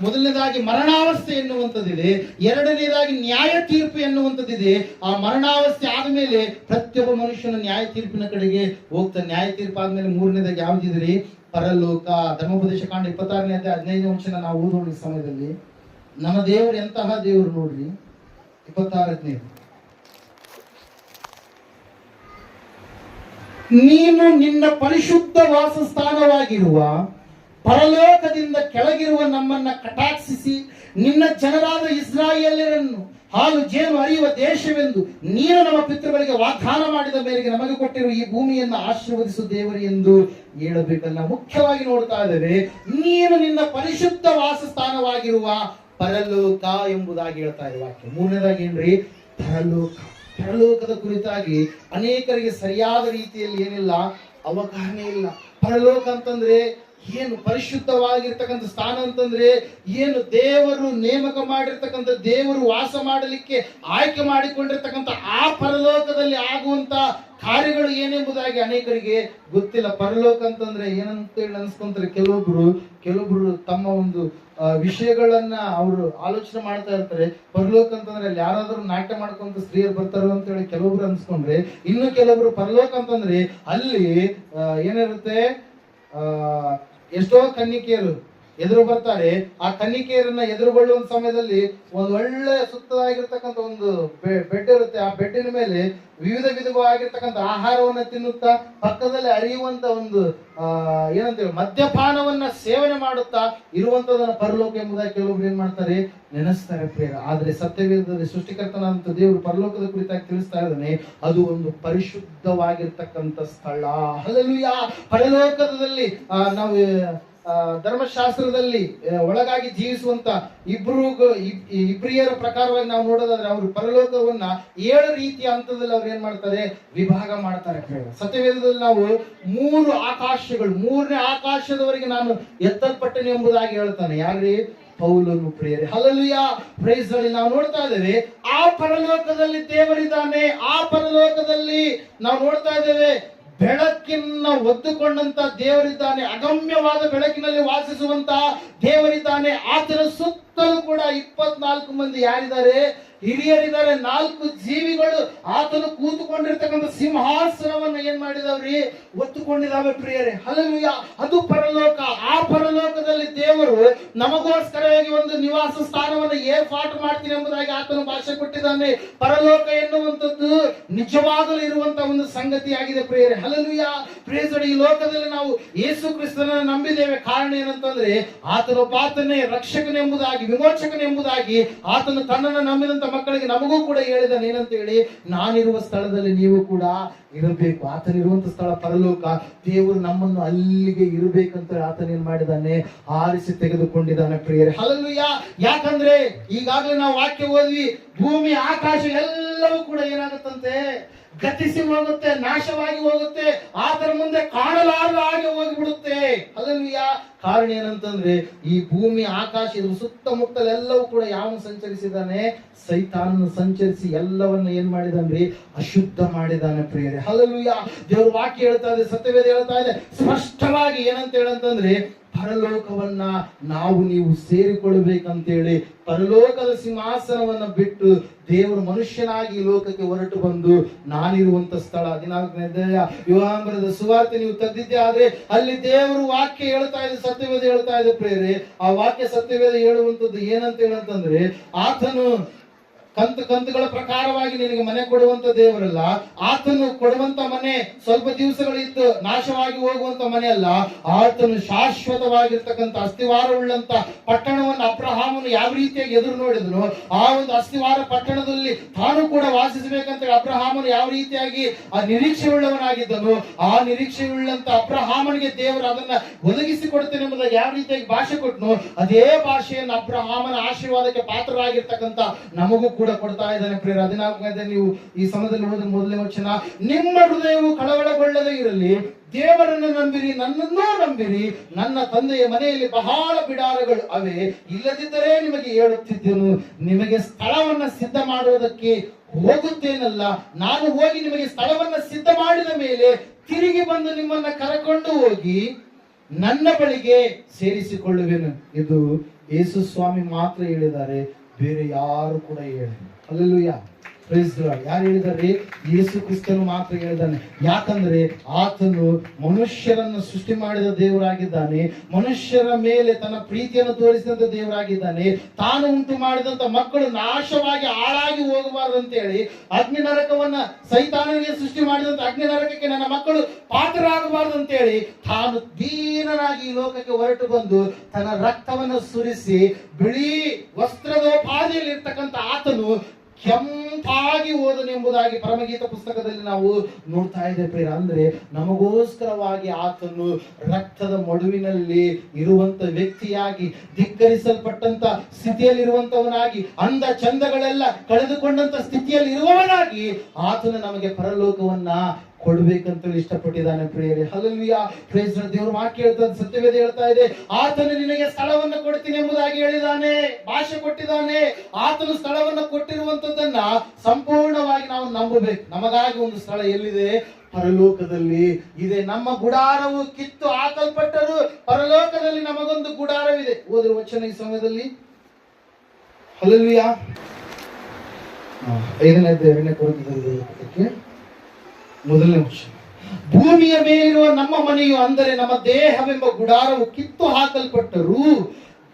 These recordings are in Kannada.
ಮೊದಲನೇದಾಗಿ ಮರಣಾವಸ್ಥೆ ಎನ್ನುವಂಥದ್ದಿದೆ, ಎರಡನೇದಾಗಿ ನ್ಯಾಯ ತೀರ್ಪು ಎನ್ನುವಂಥದ್ದಿದೆ. ಆ ಮರಣಾವಸ್ಥೆ ಆದ್ಮೇಲೆ ಪ್ರತಿಯೊಬ್ಬ ಮನುಷ್ಯನ ನ್ಯಾಯ ತೀರ್ಪಿನ ಕಡೆಗೆ ಹೋಗ್ತಾನೆ. ನ್ಯಾಯ ತೀರ್ಪು ಆದ್ಮೇಲೆ ಮೂರನೇದಾಗಿ ಯಾವ್ದಿದ್ರಿ? ಪರಲೋಕ. ಧರ್ಮೋಪದೇಶ ಕಾಂಡ 26ನೇ ಅಧ್ಯಾಯ 15ನೇ ವಚನ ನಾವು ಓದೋಣ ಈ ಸಮಯದಲ್ಲಿ. ನಮ್ಮ ದೇವರು ಎಂತಹ ದೇವರು ನೋಡ್ರಿ. 26ನೇ, ನೀನು ನಿನ್ನ ಪರಿಶುದ್ಧ ವಾಸಸ್ಥಾನವಾಗಿರುವ ಪರಲೋಕದಿಂದ ಕೆಳಗಿರುವ ನಮ್ಮನ್ನ ಕಟಾಕ್ಷಿಸಿ ನಿನ್ನ ಜನರಾದ ಇಸ್ರಾಯೇಲ್ಯರನ್ನು ಹಾಲು ಜೇನು ಹರಿಯುವ ದೇಶವೆಂದು ನೀನು ನಮ್ಮ ಪಿತೃಗಳಿಗೆ ವಾಗ್ದಾನ ಮಾಡಿದ ಮೇರೆಗೆ ನಮಗೆ ಕೊಟ್ಟಿರುವ ಈ ಭೂಮಿಯನ್ನು ಆಶೀರ್ವದಿಸು ದೇವರು ಎಂದು ಹೇಳಬೇಕಲ್ಲ. ಮುಖ್ಯವಾಗಿ ನೋಡ್ತಾ ಇದ್ದೇವೆ, ನೀನು ನಿನ್ನ ಪರಿಶುದ್ಧ ವಾಸಸ್ಥಾನವಾಗಿರುವ ಪರಲೋಕ ಎಂಬುದಾಗಿ ಹೇಳ್ತಾ ಇದೆ ವಾಕ್ಯ. ಮೂರನೇದಾಗಿ ಏನ್ರಿ? ಪರಲೋಕ. ಪರಲೋಕದ ಕುರಿತಾಗಿ ಅನೇಕರಿಗೆ ಸರಿಯಾದ ರೀತಿಯಲ್ಲಿ ಏನಿಲ್ಲ, ಅವಗಾಹನೆ ಇಲ್ಲ. ಪರಲೋಕ ಅಂತಂದ್ರೆ ಏನು? ಪರಿಶುದ್ಧವಾಗಿರ್ತಕ್ಕಂಥ ಸ್ಥಾನ ಅಂತಂದ್ರೆ ಏನು? ದೇವರು ನೇಮಕ ಮಾಡಿರ್ತಕ್ಕಂಥ, ದೇವರು ವಾಸ ಮಾಡಲಿಕ್ಕೆ ಆಯ್ಕೆ ಮಾಡಿಕೊಂಡಿರ್ತಕ್ಕಂಥ ಆ ಪರಲೋಕದಲ್ಲಿ ಆಗುವಂತ ಕಾರ್ಯಗಳು ಏನೆಂಬುದಾಗಿ ಅನೇಕರಿಗೆ ಗೊತ್ತಿಲ್ಲ. ಪರಲೋಕ ಅಂತಂದ್ರೆ ಏನಂತೇಳಿ ಅನ್ಸ್ಕೊಂತಾರೆ ಕೆಲವೊಬ್ರು ತಮ್ಮ ಒಂದು ವಿಷಯಗಳನ್ನ ಅವರು ಆಲೋಚನೆ ಮಾಡ್ತಾ ಇರ್ತಾರೆ. ಪರಲೋಕ ಅಂತಂದ್ರೆ ಅಲ್ಲಿ ಯಾರಾದ್ರೂ ನಾಟ್ಯ ಮಾಡ್ಕೊಂತ ಸ್ತ್ರೀಯರು ಬರ್ತಾರೋ ಅಂತ ಹೇಳಿ ಕೆಲವೊಬ್ರು ಅನ್ಸ್ಕೊಂಡ್ರೆ, ಇನ್ನು ಕೆಲವೊಬ್ರು ಪರಲೋಕ ಅಂತಂದ್ರೆ ಅಲ್ಲಿ ಏನಿರುತ್ತೆ, ಎಷ್ಟೋ ಕನ್ನಿಕೆಯರು ಎದುರು ಬರ್ತಾರೆ. ಆ ಕನ್ನಿಕೆಯರನ್ನ ಎದುರುಗೊಳ್ಳುವ ಸಮಯದಲ್ಲಿ ಒಂದು ಒಳ್ಳೆ ಸುತ್ತದಾಗಿರ್ತಕ್ಕಂಥ ಒಂದು ಬೆಡ್ ಇರುತ್ತೆ. ಆ ಬೆಡ್ಡಿನ ಮೇಲೆ ವಿಧವಾಗಿರ್ತಕ್ಕಂಥ ಆಹಾರವನ್ನ ತಿನ್ನುತ್ತಾ ಪಕ್ಕದಲ್ಲಿ ಹರಿಯುವಂತ ಒಂದು ಏನಂತೇಳಿ ಮದ್ಯಪಾನವನ್ನ ಸೇವನೆ ಮಾಡುತ್ತಾ ಇರುವಂತದನ್ನ ಪರಲೋಕ ಎಂಬುದಾಗಿ ಕೆಲವೊಬ್ರು ಏನ್ ಮಾಡ್ತಾರೆ, ನೆನೆಸ್ತಾರೆ ಪ್ರಿಯರ. ಆದ್ರೆ ಸತ್ಯವೇದದಲ್ಲಿ ಸೃಷ್ಟಿಕರ್ತನಾದಂತ ದೇವರು ಪರಲೋಕದ ಕುರಿತಾಗಿ ತಿಳಿಸ್ತಾ ಇದ್ದಾನೆ, ಅದು ಒಂದು ಪರಿಶುದ್ಧವಾಗಿರ್ತಕ್ಕಂಥ ಸ್ಥಳ. ಹಲ್ಲೆಲೂಯಾ. ಪರಲೋಕದಲ್ಲಿ ನಾವು ಧರ್ಮಶಾಸ್ತ್ರದಲ್ಲಿ ಒಳಗಾಗಿ ಜೀವಿಸುವಂತ ಇಬ್ರಿಯರ ಪ್ರಕಾರವಾಗಿ ನಾವು ನೋಡೋದಾದ್ರೆ ಅವರು ಪರಲೋಕವನ್ನ 7 ರೀತಿಯ ಹಂತದಲ್ಲಿ ಅವ್ರು ಏನ್ ಮಾಡ್ತಾರೆ, ವಿಭಾಗ ಮಾಡ್ತಾರೆ. ಸತ್ಯವೇದದಲ್ಲಿ ನಾವು 3 ಆಕಾಶಗಳು, 3ನೇ ಆಕಾಶದವರೆಗೆ ನಾನು ಎತ್ತಲ್ಪಟ್ಟನೆ ಎಂಬುದಾಗಿ ಹೇಳ್ತಾನೆ. ಯಾರ್ರಿ? ಪೌಲನು ಪ್ರಿಯರೇ. ಹಲ್ಲೆಲೂಯಾ. Praise God. ನಾವು ನೋಡ್ತಾ ಇದ್ದೇವೆ ಆ ಪರಲೋಕದಲ್ಲಿ ದೇವರಿದ್ದಾನೆ. ಆ ಪರಲೋಕದಲ್ಲಿ ನಾವು ನೋಡ್ತಾ ಇದ್ದೇವೆ ಬೆಳಕಿನ ಒದ್ದುಕೊಂಡಂತ ದೇವರಿದ್ದಾನೆ. ಅಗಮ್ಯವಾದ ಬೆಳಕಿನಲ್ಲಿ ವಾಸಿಸುವಂತ ದೇವರಿದ್ದಾನೆ. ಆತನ ಸುತ್ತಲೂ ಕೂಡ 24 ಮಂದಿ ಯಾರಿದ್ದಾರೆ? ಹಿರಿಯರಿದ್ದಾರೆ. 4 ಜೀವಿಗಳು ಆತನು ಕೂತುಕೊಂಡಿರ್ತಕ್ಕಂಥ ಸಿಂಹಾಸನವನ್ನ ಏನ್ ಮಾಡಿದವ್ರಿ? ಒತ್ತುಕೊಂಡಿದ್ದಾವೆ ಪ್ರಿಯರೇ. ಹಲ್ಲೆಲೂಯಾ. ಅದು ಪರಲೋಕ. ಆ ಪರಲೋಕದಲ್ಲಿ ದೇವರು ನಮಗೋಸ್ಕರವಾಗಿ ಒಂದು ನಿವಾಸ ಸ್ಥಾನವನ್ನು ಏರ್ಪಾಟು ಮಾಡ್ತೀನಿ ಎಂಬುದಾಗಿ ಆತನು ಭಾಷೆ ಕೊಟ್ಟಿದ್ದಾನೆ. ಪರಲೋಕ ಎನ್ನುವಂಥದ್ದು ನಿಜವಾಗಲೂ ಇರುವಂತಹ ಒಂದು ಸಂಗತಿಯಾಗಿದೆ ಪ್ರಿಯರೇ. ಹಲ್ಲೆಲೂಯಾ. Praise God. ಈ ಲೋಕದಲ್ಲಿ ನಾವು ಯೇಸು ಕ್ರಿಸ್ತನನ್ನು ನಂಬಿದ್ದೇವೆ. ಕಾರಣ ಏನಂತಂದ್ರೆ ಆತನೇ ರಕ್ಷಕನೆಂಬುದಾಗಿ, ವಿಮೋಚಕನೆಂಬುದಾಗಿ ಆತನು ತನ್ನನ್ನು ನಂಬಿದಂತ ಮಕ್ಕಳಿಗೆ ನಮಗೂ ಕೂಡ ಹೇಳಿದಾನೆ. ಏನಂತ ಹೇಳಿ? ನಾನಿರುವ ಸ್ಥಳದಲ್ಲಿ ನೀವು ಕೂಡ ಇರಬೇಕು. ಆತನಿರುವಂತ ಸ್ಥಳ ಪರಲೋಕ. ದೇವರು ನಮ್ಮನ್ನು ಅಲ್ಲಿಗೆ ಇರಬೇಕಂತ ಆತನ ಏನ್ ಮಾಡಿದಾನೆ? ಆರಿಸಿ ತೆಗೆದುಕೊಂಡಿದ್ದಾನೆ ಪ್ರಿಯರೇ. ಹಲ್ಲೆಲೂಯಾ. ಯಾಕಂದ್ರೆ ಈಗಾಗಲೇ ನಾವು ವಾಕ್ಯ ಓದ್ವಿ, ಭೂಮಿ ಆಕಾಶ ಎಲ್ಲವೂ ಕೂಡ ಏನಾಗುತ್ತಂತೆ? ಗತಿಸಿ ಹೋಗುತ್ತೆ, ನಾಶವಾಗಿ ಹೋಗುತ್ತೆ, ಆತನ ಮುಂದೆ ಕಾಣಲಾರದ ಹಾಗೆ ಹೋಗಿಬಿಡುತ್ತೆ. ಹಲ್ಲೆಲೂಯಾ. ಕಾರಣ ಏನಂತಂದ್ರೆ ಈ ಭೂಮಿ ಆಕಾಶ ಇದು ಸುತ್ತಮುತ್ತಲೆಲ್ಲವೂ ಕೂಡ ಯಾವನು ಸಂಚರಿಸಿದಾನೆ? ಸೈತಾನನು ಸಂಚರಿಸಿ ಎಲ್ಲವನ್ನ ಏನ್ ಮಾಡಿದಾನ್ರಿ? ಅಶುದ್ಧ ಮಾಡಿದಾನೆ ಪ್ರಿಯರೇ. ಹಲ್ಲೆಲೂಯಾ. ದೇವ್ರ ವಾಕ್ಯ ಹೇಳ್ತಾ ಇದೆ, ಸತ್ಯವೇದ ಹೇಳ್ತಾ ಇದೆ ಸ್ಪಷ್ಟವಾಗಿ. ಏನಂತ ಹೇಳಂತಂದ್ರೆ ಪರಲೋಕವನ್ನ ನಾವು ನೀವು ಸೇರಿಕೊಳ್ಬೇಕಂತೇಳಿ ಪರಲೋಕದ ಸಿಂಹಾಸನವನ್ನ ಬಿಟ್ಟು ದೇವರು ಮನುಷ್ಯನಾಗಿ ಲೋಕಕ್ಕೆ ಹೊರಟು ಬಂದು ನಾನಿರುವಂತ ಸ್ಥಳ 14ನೇ ಅಧ್ಯಾಯ ಯೋಹಾನಬರೆದ ಸುವಾರ್ತೆ ನೀವು ತೆಗೆದಿದ್ದೆ ಆದ್ರೆ ಅಲ್ಲಿ ದೇವರು ವಾಕ್ಯ ಹೇಳ್ತಾ ಇದೆ, ಸತ್ಯವೇದ ಹೇಳ್ತಾ ಇದೆ ಪ್ರಿಯರೇ. ಆ ವಾಕ್ಯ ಸತ್ಯವೇದ ಹೇಳುವಂತದ್ದು ಏನಂತ ಹೇಳಂತಂದ್ರೆ ಆತನು ಕಂತುಗಳ ಪ್ರಕಾರವಾಗಿ ನಿನಗೆ ಮನೆ ಕೊಡುವಂತ ದೇವರಲ್ಲ. ಆತನು ಕೊಡುವಂತ ಮನೆ ಸ್ವಲ್ಪ ದಿವಸಗಳಿದ್ದು ನಾಶವಾಗಿ ಹೋಗುವಂತ ಮನೆ ಅಲ್ಲ. ಆತನು ಶಾಶ್ವತವಾಗಿರ್ತಕ್ಕಂಥ ಅಸ್ಥಿವಾರವುಳ್ಳಂತ ಪಟ್ಟಣವನ್ನು ಅಬ್ರಹಾಮನು ಯಾವ ರೀತಿಯಾಗಿ ಎದುರು ನೋಡಿದನು, ಆ ಒಂದು ಅಸ್ಥಿವಾರ ಪಟ್ಟಣದಲ್ಲಿ ತಾನು ಕೂಡ ವಾಸಿಸಬೇಕಂತ ಅಬ್ರಹಾಮನು ಯಾವ ರೀತಿಯಾಗಿ ಆ ನಿರೀಕ್ಷೆ ಉಳ್ಳವನಾಗಿದ್ದನು, ಆ ನಿರೀಕ್ಷೆ ಉಳ್ಳಂತ ಅಬ್ರಹಾಮನಿಗೆ ದೇವರು ಅದನ್ನ ಒದಗಿಸಿ ಕೊಡ್ತೇನೆ ಎಂಬುದಾಗಿ ಯಾವ ರೀತಿಯಾಗಿ ಭಾಷೆ ಕೊಟ್ಟನು, ಅದೇ ಭಾಷೆಯನ್ನು ಅಬ್ರಹಾಮನ ಆಶೀರ್ವಾದಕ್ಕೆ ಪಾತ್ರರಾಗಿರ್ತಕ್ಕಂಥ ನಮಗೂ ಕೂಡ ಕೊಡ್ತಾ ಇದ್ದಾನೆ ಪ್ರಿಯರೇ. 14ನೇ ನೀವು ಈ ಸಮಯದಲ್ಲಿ ಓದಿದ ಮೊದಲನೇ ವಚನ, ನಿಮ್ಮ ಹೃದಯವು ಕಳವಳಗೊಳ್ಳದೇ ಇರಲಿ, ದೇವರನ್ನು ನಂಬಿರಿ, ನನ್ನನ್ನೂ ನಂಬಿರಿ. ನನ್ನ ತಂದೆಯ ಮನೆಯಲ್ಲಿ ಬಹಳ ಬಿಡಾರಗಳು ಅವೆ, ಇಲ್ಲದಿದ್ದರೆ ನಿಮಗೆ ಹೇಳುತ್ತಿದ್ದೆನು. ನಿಮಗೆ ಸ್ಥಳವನ್ನ ಸಿದ್ಧ ಮಾಡುವುದಕ್ಕೆ ಹೋಗುತ್ತೇನಲ್ಲ, ನಾನು ಹೋಗಿ ನಿಮಗೆ ಸ್ಥಳವನ್ನ ಸಿದ್ಧ ಮಾಡಿದ ಮೇಲೆ ತಿರುಗಿ ಬಂದು ನಿಮ್ಮನ್ನ ಕರೆಕೊಂಡು ಹೋಗಿ ನನ್ನ ಬಳಿಗೆ ಸೇರಿಸಿಕೊಳ್ಳುವೆನು. ಇದು ಯೇಸು ಸ್ವಾಮಿ ಮಾತ್ರ ಹೇಳಿದ್ದಾರೆ, ಬೇರೆ ಯಾರು ಕೂಡ ಹೇಳಿಲ್ಲ. Hallelujah, praise the Lord. ಯಾರು ಹೇಳಿದ್ದಾರೆ? ಯೇಸು ಕ್ರಿಸ್ತನು ಮಾತ್ರ ಹೇಳಿದ್ದಾನೆ. ಯಾಕಂದ್ರೆ ಆತನು ಮನುಷ್ಯರನ್ನು ಸೃಷ್ಟಿ ಮಾಡಿದ ದೇವರಾಗಿದ್ದಾನೆ, ಮನುಷ್ಯರ ಮೇಲೆ ತನ್ನ ಪ್ರೀತಿಯನ್ನು ತೋರಿಸಿದಂತ ದೇವರಾಗಿದ್ದಾನೆ. ತಾನು ಉಂಟು ಮಾಡಿದಂತ ಮಕ್ಕಳು ನಾಶವಾಗಿ ಹಾಳಾಗಿ ಹೋಗಬಾರದು ಅಂತ ಹೇಳಿ ಅಗ್ನಿ ನರಕವನ್ನ, ಸೈತಾನನಿಗೆ ಸೃಷ್ಟಿ ಮಾಡಿದಂತ ಅಗ್ನಿ ನರಕಕ್ಕೆ ನನ್ನ ಮಕ್ಕಳು ಪಾತ್ರರಾಗಬಾರದು ಅಂತ ಹೇಳಿ ತಾನು ದೀನನಾಗಿ ಈ ಲೋಕಕ್ಕೆ ಹೊರಟು ಬಂದು ತನ್ನ ರಕ್ತವನ್ನು ಸುರಿಸಿ ಬಿಳಿ ವಸ್ತ್ರದೋಪಾದಿಯಲ್ಲಿ ಇರ್ತಕ್ಕಂಥ ಆತನು ಕೆಂಪಾಗಿ ಹೋದನೆಂಬುದಾಗಿ ಪರಮಗೀತ ಪುಸ್ತಕದಲ್ಲಿ ನಾವು ನೋಡ್ತಾ ಇದ್ದೇವೆ ಪ್ರಿಯರೇ. ಅಂದ್ರೆ ನಮಗೋಸ್ಕರವಾಗಿ ಆತನು ರಕ್ತದ ಮಡುವಿನಲ್ಲಿ ಇರುವಂತ ವ್ಯಕ್ತಿಯಾಗಿ, ಧಿಕ್ಕರಿಸಲ್ಪಟ್ಟಂತ ಸ್ಥಿತಿಯಲ್ಲಿರುವಂತವನಾಗಿ, ಅಂದ ಚಂದಗಳೆಲ್ಲ ಕಳೆದುಕೊಂಡಂತ ಸ್ಥಿತಿಯಲ್ಲಿ ಇರುವವನಾಗಿ ಆತನು ನಮಗೆ ಪರಲೋಕವನ್ನ ಕೊಡ್ಬೇಕಂತ ಇಷ್ಟಪಟ್ಟಿದ್ದಾನೆ ಪ್ರಿಯರೇ. Hallelujah, praise Lord. ದೇವರು ಮಾತು ಕೇಳ್ತಾ, ಸತ್ಯವೇದ ಹೇಳ್ತಾ ಇದೆ, ಆತನು ನಿನಗೆ ಸ್ಥಳವನ್ನು ಕೊಡ್ತೀನಿ ಎಂಬುದಾಗಿ ಹೇಳಿದ್ದಾನೆ, ಭಾಷೆ ಕೊಟ್ಟಿದ್ದಾನೆ. ಆತನು ಸ್ಥಳವನ್ನು ಕೊಟ್ಟಿರುವಂತದ್ದನ್ನ ಸಂಪೂರ್ಣವಾಗಿ ನಾವು ನಂಬಬೇಕು. ನಮಗಾಗಿ ಒಂದು ಸ್ಥಳ ಎಲ್ಲಿದೆ? ಪರಲೋಕದಲ್ಲಿ ಇದೆ. ನಮ್ಮ ಗುಡಾರವು ಕಿತ್ತು ಹಾಕಲ್ಪಟ್ಟರು, ಪರಲೋಕದಲ್ಲಿ ನಮಗೊಂದು ಗುಡಾರವಿದೆ. ಓದಿರುವ ವಚನ ಈ ಸಮಯದಲ್ಲಿ. ಹಲ್ಲೆಲೂಯಾ. 5ನೇ ಅಧ್ಯಾಯ 2ನೇ ಕೊರಿಂಥದವರಿಗೆ 1ನೇ ವಚನ. ಭೂಮಿಯ ಮೇಲಿರುವ ನಮ್ಮ ಮನೆಯು, ಅಂದರೆ ನಮ್ಮ ದೇಹವೆಂಬ ಗುಡಾರವು ಕಿತ್ತು ಹಾಕಲ್ಪಟ್ಟರು,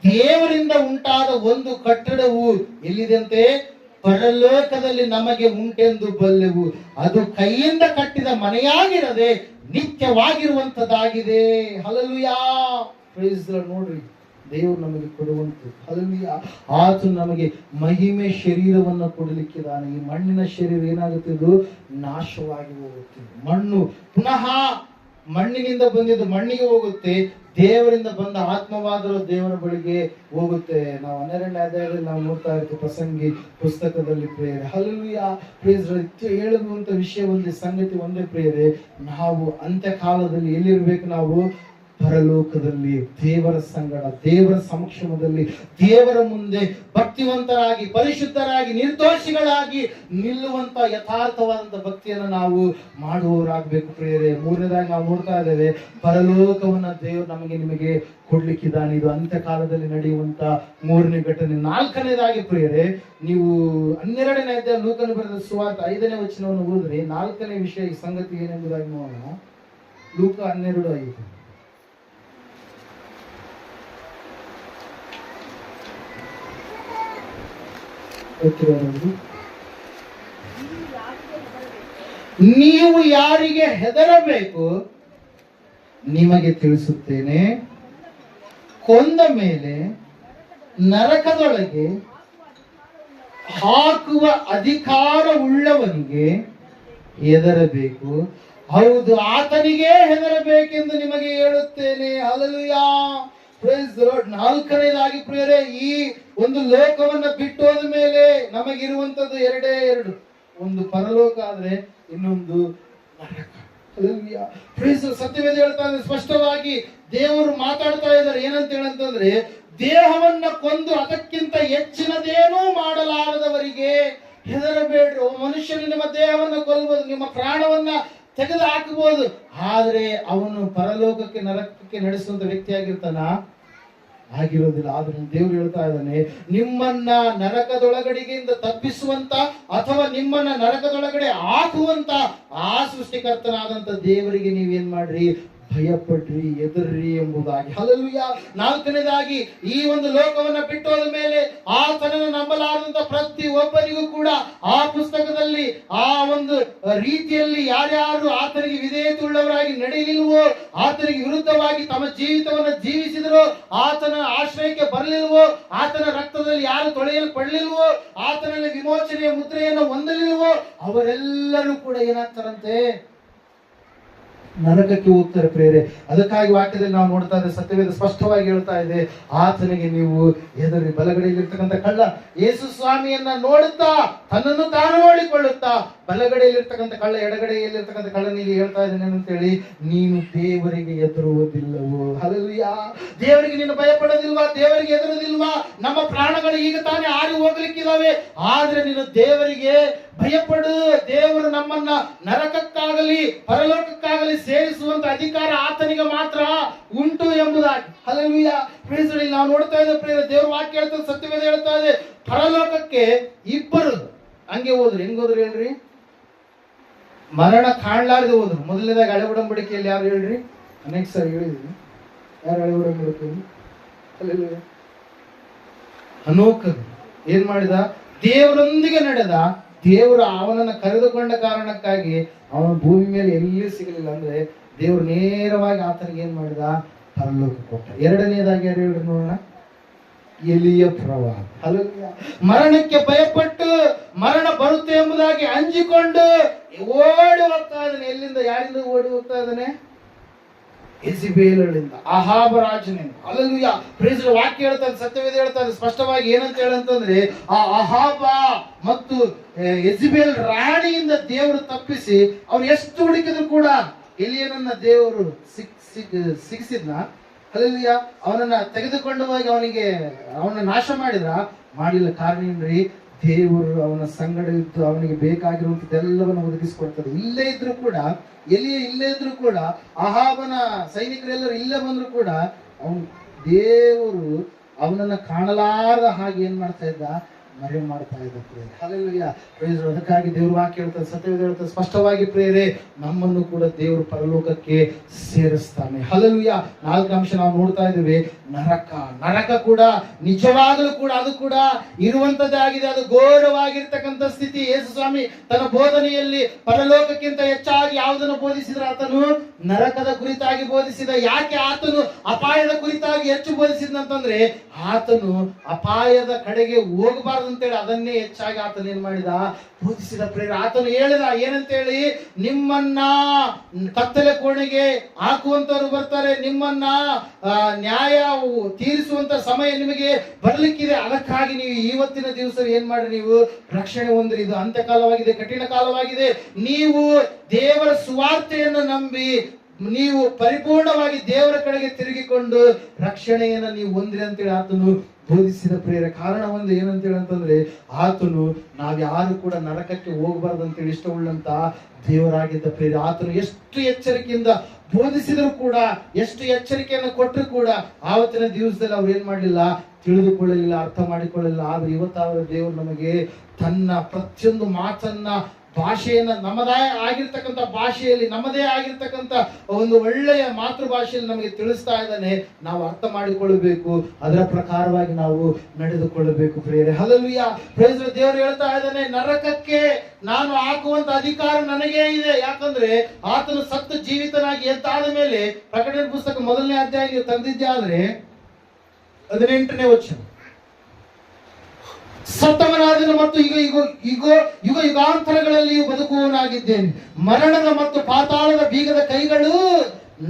ದೇವರಿಂದ ಉಂಟಾದ ಒಂದು ಕಟ್ಟಡವು ಎಲ್ಲಿದೆಯಂತೆ? ಪರಲೋಕದಲ್ಲಿ ನಮಗೆ ಉಂಟೆಂದು ಬಲ್ಲೆವು. ಅದು ಕೈಯಿಂದ ಕಟ್ಟಿದ ಮನೆಯಾಗಿರದೆ ನಿತ್ಯವಾಗಿರುವಂತದ್ದಾಗಿದೆ. Hallelujah, praise the Lord. ನೋಡ್ರಿ, ದೇವರು ನಮಗೆ ಕೊಡುವಂಥದ್ದು. ಹಲ್ಲೆಲೂಯಾ. ಆತನು ನಮಗೆ ಮಹಿಮೆ ಶರೀರವನ್ನು ಕೊಡಲಿಕ್ಕಿದ್ದಾನೆ. ಈ ಮಣ್ಣಿನ ಶರೀರ ಏನಾಗುತ್ತೆ? ಇದು ನಾಶವಾಗಿ ಹೋಗುತ್ತೆ. ಮಣ್ಣು ಪುನಃ ಮಣ್ಣಿನಿಂದ ಬಂದಿದ್ದು ಮಣ್ಣಿಗೆ ಹೋಗುತ್ತೆ, ದೇವರಿಂದ ಬಂದ ಆತ್ಮವಾದರೂ ದೇವರ ಬಳಿಗೆ ಹೋಗುತ್ತೆ. ನಾವು 12ನೇ ಅಧ್ಯಾಯದಲ್ಲಿ ನಾವು ನೋಡ್ತಾ ಇರ್ತೀವಿ, ಪ್ರಸಂಗಿ ಪುಸ್ತಕದಲ್ಲಿ ಪ್ರಿಯರೇ. Hallelujah, praise the Lord. ಹೇಳುವಂತ ವಿಷಯ ಒಂದೇ, ಸಂಗತಿ ಒಂದೇ ಪ್ರಿಯರೇ, ನಾವು ಅಂತ್ಯಕಾಲದಲ್ಲಿ ಎಲ್ಲಿರ್ಬೇಕು? ನಾವು ಪರಲೋಕದಲ್ಲಿ ದೇವರ ಸಂಗಡ, ದೇವರ ಸಮಕ್ಷಮದಲ್ಲಿ, ದೇವರ ಮುಂದೆ ಭಕ್ತಿವಂತರಾಗಿ, ಪರಿಶುದ್ಧರಾಗಿ, ನಿರ್ದೋಷಿಗಳಾಗಿ ನಿಲ್ಲುವಂತ ಯಥಾರ್ಥವಾದಂತ ಭಕ್ತಿಯನ್ನು ನಾವು ಮಾಡುವವರಾಗಬೇಕು ಪ್ರಿಯರೇ. 3ನೇದಾಗಿ ನಾವು ನೋಡ್ತಾ ಇದ್ದೇವೆ, ಪರಲೋಕವನ್ನ ದೇವರು ನಮಗೆ ನಿಮಗೆ ಕೊಡ್ಲಿಕ್ಕಿದ್ದಾನೆ. ಇದು ಅಂತ್ಯಕಾಲದಲ್ಲಿ ನಡೆಯುವಂತ 3ನೇ ಘಟನೆ. 4ನೇದಾಗಿ ಪ್ರಿಯರೇ, ನೀವು 12ನೇ ಅಧ್ಯಾಯ ಲೂಕನು ಬರೆದ ಸುವಾರ್ತೆ 5ನೇ ವಚನವನ್ನು ಓದಿದ್ರೆ 4ನೇ ವಿಷಯ, ಈ ಸಂಗತಿ ಏನೆಂಬುದಾಗಿ ನೋಡೋಣ. ಲೂಕ 12:5. ನೀವು ಯಾರಿಗೆ ಹೆದರಬೇಕು ನಿಮಗೆ ತಿಳಿಸುತ್ತೇನೆ, ಕೊಂದ ಮೇಲೆ ನರಕದೊಳಗೆ ಹಾಕುವ ಅಧಿಕಾರವುಳ್ಳವನಿಗೆ ಹೆದರಬೇಕು. ಹೌದು, ಆತನಿಗೆ ಹೆದರಬೇಕೆಂದು ನಿಮಗೆ ಹೇಳುತ್ತೇನೆ. Hallelujah, praise the Lord. 4ನೇದಾಗಿ ಪ್ರಿಯರೇ, ಈ ಒಂದು ಲೋಕವನ್ನ ಬಿಟ್ಟು ಹೋದ ಮೇಲೆ ನಮಗಿರುವಂತದ್ದು ಎರಡೇ ಎರಡು. ಒಂದು ಪರಲೋಕ ಆದ್ರೆ ಇನ್ನೊಂದು ನರಕ. Hallelujah, price. ಸತ್ಯವೇದ ಹೇಳ್ತಾ ಇದೆ ಸ್ಪಷ್ಟವಾಗಿ, ದೇವರು ಮಾತಾಡ್ತಾ ಇದ್ದಾರೆ. ಏನಂತ ಹೇಳಂತಂದ್ರೆ, ದೇಹವನ್ನ ಕೊಂದು ಅದಕ್ಕಿಂತ ಹೆಚ್ಚಿನದೇನೂ ಮಾಡಲಾರದವರಿಗೆ ಹೆದರಬೇಡ್ರಿ. ಮನುಷ್ಯನು ನಿಮ್ಮ ದೇಹವನ್ನು ಕೊಲ್ಲಬಹುದು, ನಿಮ್ಮ ಪ್ರಾಣವನ್ನ ತೆಗೆದು ಹಾಕಬಹುದು, ಆದ್ರೆ ಅವನು ಪರಲೋಕಕ್ಕೆ ನರಕಕ್ಕೆ ನಡೆಸುವಂತ ವ್ಯಕ್ತಿಯಾಗಿರ್ತಾನ? ಆಗಿರೋದಿಲ್ಲ. ಆದ್ರೆ ದೇವರು ಹೇಳ್ತಾ ಇದ್ದಾನೆ, ನಿಮ್ಮನ್ನ ನರಕದೊಳಗಡೆಗಿಂದ ತಪ್ಪಿಸುವಂತ ಅಥವಾ ನಿಮ್ಮನ್ನ ನರಕದೊಳಗಡೆ ಹಾಕುವಂತ ಆ ಸೃಷ್ಟಿಕರ್ತನಾದಂತ ದೇವರಿಗೆ ನೀವೇನ್ ಮಾಡ್ರಿ? ಭಯಪಡ್ರಿ, ಎದುರ್ರಿ ಎಂಬುದಾಗಿ. ಹಲ್ಲೆಲೂಯಾ. 4ನೇದಾಗಿ, ಈ ಒಂದು ಲೋಕವನ್ನ ಬಿಟ್ಟೋದ ಮೇಲೆ ಆತನನ್ನು ನಂಬಲಾರದಂತ ಪ್ರತಿ ಒಬ್ಬರಿಗೂ ಕೂಡ ಆ ಪುಸ್ತಕದಲ್ಲಿ ಆ ಒಂದು ರೀತಿಯಲ್ಲಿ ಯಾರ್ಯಾರು ಆತನಿಗೆ ವಿಧೇಯತೆ ಉಳ್ಳವರಾಗಿ ನಡೆಯಲಿಲ್ವೋ, ಆತನಿಗೆ ವಿರುದ್ಧವಾಗಿ ತಮ್ಮ ಜೀವಿತವನ್ನು ಜೀವಿಸಿದರೋ, ಆತನ ಆಶ್ರಯಕ್ಕೆ ಬರಲಿಲ್ವೋ, ಆತನ ರಕ್ತದಲ್ಲಿ ಯಾರು ತೊಳೆಯಲ್ಪಡಲಿಲ್ವೋ, ಆತನಲ್ಲಿ ವಿಮೋಚನೆಯ ಮುದ್ರೆಯನ್ನು ಹೊಂದಲಿಲ್ವೋ, ಅವರೆಲ್ಲರೂ ಕೂಡ ಏನಾಗ್ತಾರಂತೆ? ನರಕಕ್ಕೆ ಹೋಗ್ತಾರೆ ಪ್ರೇರೆ. ಅದಕ್ಕಾಗಿ ವಾಕ್ಯದಲ್ಲಿ ನಾವು ನೋಡ್ತಾ ಇದ್ದೇವೆ, ಸತ್ಯವೇದ ಸ್ಪಷ್ಟವಾಗಿ ಹೇಳ್ತಾ ಇದೆ, ಆತನಿಗೆ ನೀವು ಹೆದರಿ. ಬಲಗಡೆಯಲ್ಲಿರ್ತಕ್ಕಂಥ ಕಳ್ಳ ಯೇಸು ಸ್ವಾಮಿಯನ್ನ ನೋಡುತ್ತಾ, ತನ್ನನ್ನು ತಾನು ನೋಡಿಕೊಳ್ಳುತ್ತಾ, ಬಲಗಡೆಯಲ್ಲಿರ್ತಕ್ಕಂಥ ಕಳ್ಳ ಎಡಗಡೆಯಲ್ಲಿರ್ತಕ್ಕಂಥ ಕಳ್ಳನಿಗೆ ಹೇಳ್ತಾ ಇದ್ದೇನೆ ಅಂತೇಳಿ, ನೀನು ದೇವರಿಗೆ ಹೆದರುವುದಿಲ್ಲವೋ? ಹಲ್ಲೆಲೂಯಾ. ದೇವರಿಗೆ ನೀನು ಭಯಪಡೋದಿಲ್ವಾ? ದೇವರಿಗೆ ಹೆದರುವುದಿಲ್ವಾ? ನಮ್ಮ ಪ್ರಾಣಗಳು ಈಗ ತಾನೇ ಹಾರಿ ಹೋಗ್ಲಿಕ್ಕಿದಾವೆ, ಆದ್ರೆ ನೀನು ದೇವರಿಗೆ ಭಯಪಡು. ದೇವರು ನಮ್ಮನ್ನ ನರಕಕ್ಕಾಗಲಿ ಪರಲೋಕಕ್ಕಾಗಲಿ ಸೇರಿಸುವಂತ ಅಧಿಕಾರ ಆತನಿಗೆ ಮಾತ್ರ ಉಂಟು ಎಂಬುದಾಗಿ. ಹಲ್ಲೆಲೂಯಾ. ಪ್ರಿಯರೇ, ನಾವು ನೋಡ್ತಾ ಇದ್ದೇವೆ ಪ್ರಿಯರೇ, ದೇವರ ವಾಕ್ಯ ಹೇಳ್ತದೆ, ಸತ್ಯವೇದ ಹೇಳ್ತಾ ಇದೆ, ಪರಲೋಕಕ್ಕೆ ಇಬ್ಬರು ಹಂಗೆ ಹೋದ್ರು. ಹೆಂಗ್ ಹೋದ್ರು ಹೇಳ್ರಿ? ಮರಣ ಕಾಣ್ಲಾರ್ದೆ ಹೋದ್ರು. ಮೊದಲನೇದಾಗಿ ಹಳೆ ಒಡಂಬಡಿಕೆಯಲ್ಲಿ ಯಾರು ಹೇಳ್ರಿ? ಅನೇಕ ಸಾರಿ ಹೇಳಿದ್ರಿ. ಯಾರು ಹಳೆ ಒಡಂಬಡಿಕೆಯಲ್ಲಿ? ಹಲ್ಲೆಲೂಯಾ. ಹನೋಕ ಏನ್ ಮಾಡಿದ? ದೇವರೊಂದಿಗೆ ನಡೆದ. ದೇವರು ಅವನನ್ನ ಕರೆದುಕೊಂಡ ಕಾರಣಕ್ಕಾಗಿ ಅವನ ಭೂಮಿ ಮೇಲೆ ಎಲ್ಲಿ ಸಿಗಲಿಲ್ಲ. ಅಂದ್ರೆ ದೇವರು ನೇರವಾಗಿ ಆತನಿಗೆ ಏನ್ ಮಾಡಿದ? ಪರಲೋಕ ಕೊಟ್ಟ. ಎರಡನೇದಾಗಿ ಯಾರು ಹೇಳ್ರಿ ನೋಡೋಣ? ಎಲಿಯ ಪ್ರವಾಹ. ಹಲ್ಲೆಲೂಯಾ. ಮರಣಕ್ಕೆ ಭಯಪಟ್ಟು ಮರಣ ಬರುತ್ತೆ ಎಂಬುದಾಗಿ ಅಂಜಿಕೊಂಡು ಓಡಿ ಹೋಗ್ತಾ ಇದ್ದಾನೆ. ಎಲ್ಲಿಂದ? ಯಾರಿಂದ ಓಡಿ ಹೋಗ್ತಾ ಇದ್ದಾನೆ? ಯೆಜೆಬೇಲಳಿಂದ, ಅಹಾಬ ರಾಜನಿಂದ. ಹಲ್ಲೆಲೂಯಾ. ಪ್ರೇಸ್ ವಾಕ್ಯ ಹೇಳ್ತಾರೆ, ಸತ್ಯವೇದ ಹೇಳ್ತಾರೆ ಸ್ಪಷ್ಟವಾಗಿ. ಏನಂತ ಹೇಳಂತಂದ್ರೆ, ಆ ಅಹಾಬ ಮತ್ತು ಯೆಜೆಬೇಲ್ ರಾಣಿಯಿಂದ ದೇವರು ತಪ್ಪಿಸಿ ಅವ್ರು ಎಷ್ಟು ಹುಡುಕಿದ್ರು ಕೂಡ ಎಲಿಯನನ್ನ ದೇವರು ಸಿಗಿಸಿದ್ನ. ಹಲ್ಲೆಲೂಯಾ. ಅವನನ್ನ ತೆಗೆದುಕೊಂಡು ಹೋಗಿ ಅವನ ನಾಶ ಮಾಡಿಲ್ಲ. ಕಾರಣ ಏನ್ರಿ? ದೇವರು ಅವನ ಸಂಗಡ ಇದ್ದು ಅವನಿಗೆ ಬೇಕಾಗಿರುವಂತದ್ದೆಲ್ಲವನ್ನು ಒದಗಿಸಿಕೊಡ್ತದೆ. ಇಲ್ಲೇ ಇದ್ರು ಕೂಡ, ಇಲ್ಲೇ ಇದ್ರು ಕೂಡ, ಅಹಾಬನ ಸೈನಿಕರೆಲ್ಲರೂ ಇಲ್ಲೇ ಬಂದ್ರು ಕೂಡ ದೇವರು ಅವನನ್ನ ಕಾಣಲಾರದ ಹಾಗೆ ಏನ್ ಮಾಡ್ತಾ ಇದ್ದ? ಮರೆ ಮಾಡ್ತಾ ಇದ್ದ ಪ್ರೇರೆ. ಹಲ್ಲೆಲೂಯಾ. ಪ್ರೈಸ್. ಅದಕ್ಕಾಗಿ ದೇವ್ರ ವಾಕ್ಯ ಹೇಳ್ತಾರೆ, ಸತ್ಯವೇದ ಹೇಳ್ತಾರೆ ಸ್ಪಷ್ಟವಾಗಿ ಪ್ರೇರೆ, ನಮ್ಮನ್ನು ಕೂಡ ದೇವರು ಪರಲೋಕಕ್ಕೆ ಸೇರಿಸ್ತಾನೆ. ಹಲ್ಲೆಲೂಯಾ. 4ನೇ ಅಂಶ ನಾವು ನೋಡ್ತಾ ಇದ್ದೀವಿ, ನರಕ ಕೂಡ ನಿಜವಾಗಲೂ ಕೂಡ ಅದು ಕೂಡ ಇರುವಂತದ್ದೇ ಆಗಿದೆ. ಅದು ಘೋರವಾಗಿರ್ತಕ್ಕಂಥ ಸ್ಥಿತಿ. ಯೇಸು ಸ್ವಾಮಿ ತನ್ನ ಬೋಧನೆಯಲ್ಲಿ ಪರಲೋಕಕ್ಕಿಂತ ಹೆಚ್ಚಾಗಿ ಯಾವುದನ್ನು ಬೋಧಿಸಿದ್ರೆ? ಆತನು ನರಕದ ಕುರಿತಾಗಿ ಬೋಧಿಸಿದ. ಯಾಕೆ ಆತನು ಅಪಾಯದ ಕುರಿತಾಗಿ ಹೆಚ್ಚು ಬೋಧಿಸಿದಂತಂದ್ರೆ, ಆತನು ಅಪಾಯದ ಕಡೆಗೆ ಹೋಗಬಾರ್ದು ಅಂತೇಳಿ ಅದನ್ನೇ ಹೆಚ್ಚಾಗಿ ಆತನ ಏನ್ ಮಾಡಿದ? ಬೋಧಿಸಿದ ಪ್ರೇರ. ಆತನು ಹೇಳಿದ ಏನಂತೇಳಿ, ನಿಮ್ಮನ್ನ ಕತ್ತಲೆ ಕೋಣೆಗೆ ಹಾಕುವಂತವ್ರು ಬರ್ತಾರೆ, ನಿಮ್ಮನ್ನ ನ್ಯಾಯ ತೀರಿಸುವಂತ ಸಮಯ ನಿಮಗೆ ಬರ್ಲಿಕ್ಕಿದೆ. ಅದಕ್ಕಾಗಿ ನೀವು ಇವತ್ತಿನ ದಿವಸ ಏನ್ ಮಾಡಿ, ನೀವು ರಕ್ಷಣೆ ಹೊಂದ್ರಿ. ಇದು ಅಂತ್ಯಕಾಲವಾಗಿದೆ, ಕಠಿಣ ಕಾಲವಾಗಿದೆ. ನೀವು ದೇವರ ಸುವಾರ್ತೆಯನ್ನು ನಂಬಿ ನೀವು ಪರಿಪೂರ್ಣವಾಗಿ ದೇವರ ಕಡೆಗೆ ತಿರುಗಿಕೊಂಡು ರಕ್ಷಣೆಯನ್ನ ನೀವು ಹೊಂದ್ರಿ ಅಂತೇಳಿ ಆತನು ಬೋಧಿಸಿದ ಪ್ರೇರ. ಕಾರಣ ಒಂದು ಏನಂತೇಳಿ ಅಂತಂದ್ರೆ, ಆತನು ನಾವ್ಯಾರು ಕೂಡ ನರಕಕ್ಕೆ ಹೋಗಬಾರ್ದು ಅಂತೇಳಿ ಇಷ್ಟವುಳ್ಳಂತ ದೇವರಾಗಿದ್ದ ಪ್ರೇರ. ಆತನು ಎಷ್ಟು ಎಚ್ಚರಿಕೆಯಿಂದ ಬೋಧಿಸಿದ್ರು ಕೂಡ, ಎಷ್ಟು ಎಚ್ಚರಿಕೆಯನ್ನು ಕೊಟ್ಟರು ಕೂಡ ಆವತ್ತಿನ ದಿವಸದಲ್ಲಿ ಅವ್ರು ಏನ್ ಮಾಡಲಿಲ್ಲ? ತಿಳಿದುಕೊಳ್ಳಲಿಲ್ಲ, ಅರ್ಥ ಮಾಡಿಕೊಳ್ಳಲಿಲ್ಲ. ಆದ್ರೆ ಇವತ್ತಾದ್ರೂ ದೇವರು ನಮಗೆ ತನ್ನ ಪ್ರತಿಯೊಂದು ಮಾತನ್ನ, ಭಾಷೆಯನ್ನ, ನಮ್ಮದೇ ಆಗಿರ್ತಕ್ಕಂಥ ಭಾಷೆಯಲ್ಲಿ, ನಮ್ಮದೇ ಆಗಿರ್ತಕ್ಕಂಥ ಒಂದು ಒಳ್ಳೆಯ ಮಾತೃಭಾಷೆಯಲ್ಲಿ ನಮಗೆ ತಿಳಿಸ್ತಾ ಇದ್ದಾನೆ. ನಾವು ಅರ್ಥ ಮಾಡಿಕೊಳ್ಳಬೇಕು, ಅದರ ಪ್ರಕಾರವಾಗಿ ನಾವು ನಡೆದುಕೊಳ್ಳಬೇಕು ಪ್ರೇರೆ. ಹಲ್ಲೆಲೂಯಾ. ಪ್ರೈಸ್. ದೇವರು ಹೇಳ್ತಾ ಇದ್ದಾನೆ, ನರಕಕ್ಕೆ ನಾನು ಹಾಕುವಂತ ಅಧಿಕಾರ ನನಗೇ ಇದೆ. ಯಾಕಂದ್ರೆ ಆತನು ಸತ್ತು ಜೀವಿತನಾಗಿ ಎದ್ದಾದ ಮೇಲೆ, ಪ್ರಕಟಣೆ ಪುಸ್ತಕ 1ನೇ ಅಧ್ಯಾಯ ನೀವು ತಂದಿದ್ದೆ ಆದ್ರೆ 18ನೇ ವಚನ, ಸತ್ತವನಾದನು ಮತ್ತು ಯುಗಾಂತರಗಳಲ್ಲಿಯೂ ಬದುಕುವವನಾಗಿದ್ದೇನೆ. ಮರಣದ ಮತ್ತು ಪಾತಾಳದ ಬೀಗದ ಕೈಗಳು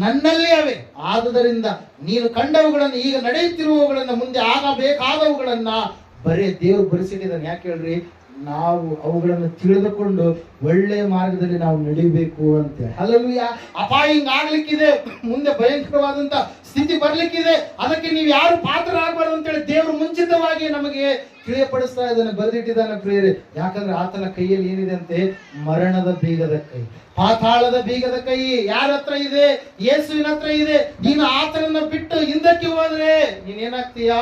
ನನ್ನಲ್ಲಿ ಅವೆ. ಆದುದರಿಂದ ನೀನು ಕಂಡವುಗಳನ್ನು, ಈಗ ನಡೆಯುತ್ತಿರುವವುಗಳನ್ನ, ಮುಂದೆ ಆಗಬೇಕಾದವುಗಳನ್ನ ದೇವರು ಬರೆಸಿಟ್ಟಿದ್ದಾನೆ. ಯಾಕೆ ಹೇಳ್ರಿ? ನಾವು ಅವುಗಳನ್ನು ತಿಳಿದುಕೊಂಡು ಒಳ್ಳೆಯ ಮಾರ್ಗದಲ್ಲಿ ನಾವು ನಡಿಬೇಕು ಅಂತ. ಹಲ್ಲೆಲೂಯಾ. ಅಪಾಯ ಹಿಂಗಾಗ್ಲಿಕ್ಕಿದೆ, ಮುಂದೆ ಭಯಂಕರವಾದಂತ ಸ್ಥಿತಿ ಬರ್ಲಿಕ್ಕಿದೆ, ಅದಕ್ಕೆ ನೀವು ಯಾರು ಪಾತ್ರರಾಗಬಾರ್ದು ಅಂತೇಳಿ ದೇವರು ಮುಂಚಿತವಾಗಿ ನಮಗೆ ತಿಳಿಯಪಡಿಸ್ತಾ ಇದ್ದಾನೆ, ಬರೆದಿಟ್ಟಿದ್ದಾನೆ ಪ್ರಿಯರೇ. ಯಾಕಂದ್ರೆ ಆತನ ಕೈಯಲ್ಲಿ ಏನಿದೆ ಅಂತೆ? ಮರಣದ ಬೀಗದ ಕೈ, ಪಾತಾಳದ ಬೀಗದ ಕೈ ಯಾರ ಹತ್ರ ಇದೆ? ಯೇಸುವಿನ ಹತ್ರ ಇದೆ. ನೀನು ಆತನನ್ನ ಬಿಟ್ಟು ಹಿಂದಕ್ಕೆ ಹೋದ್ರೆ ನೀನೇನಾಗ್ತೀಯಾ?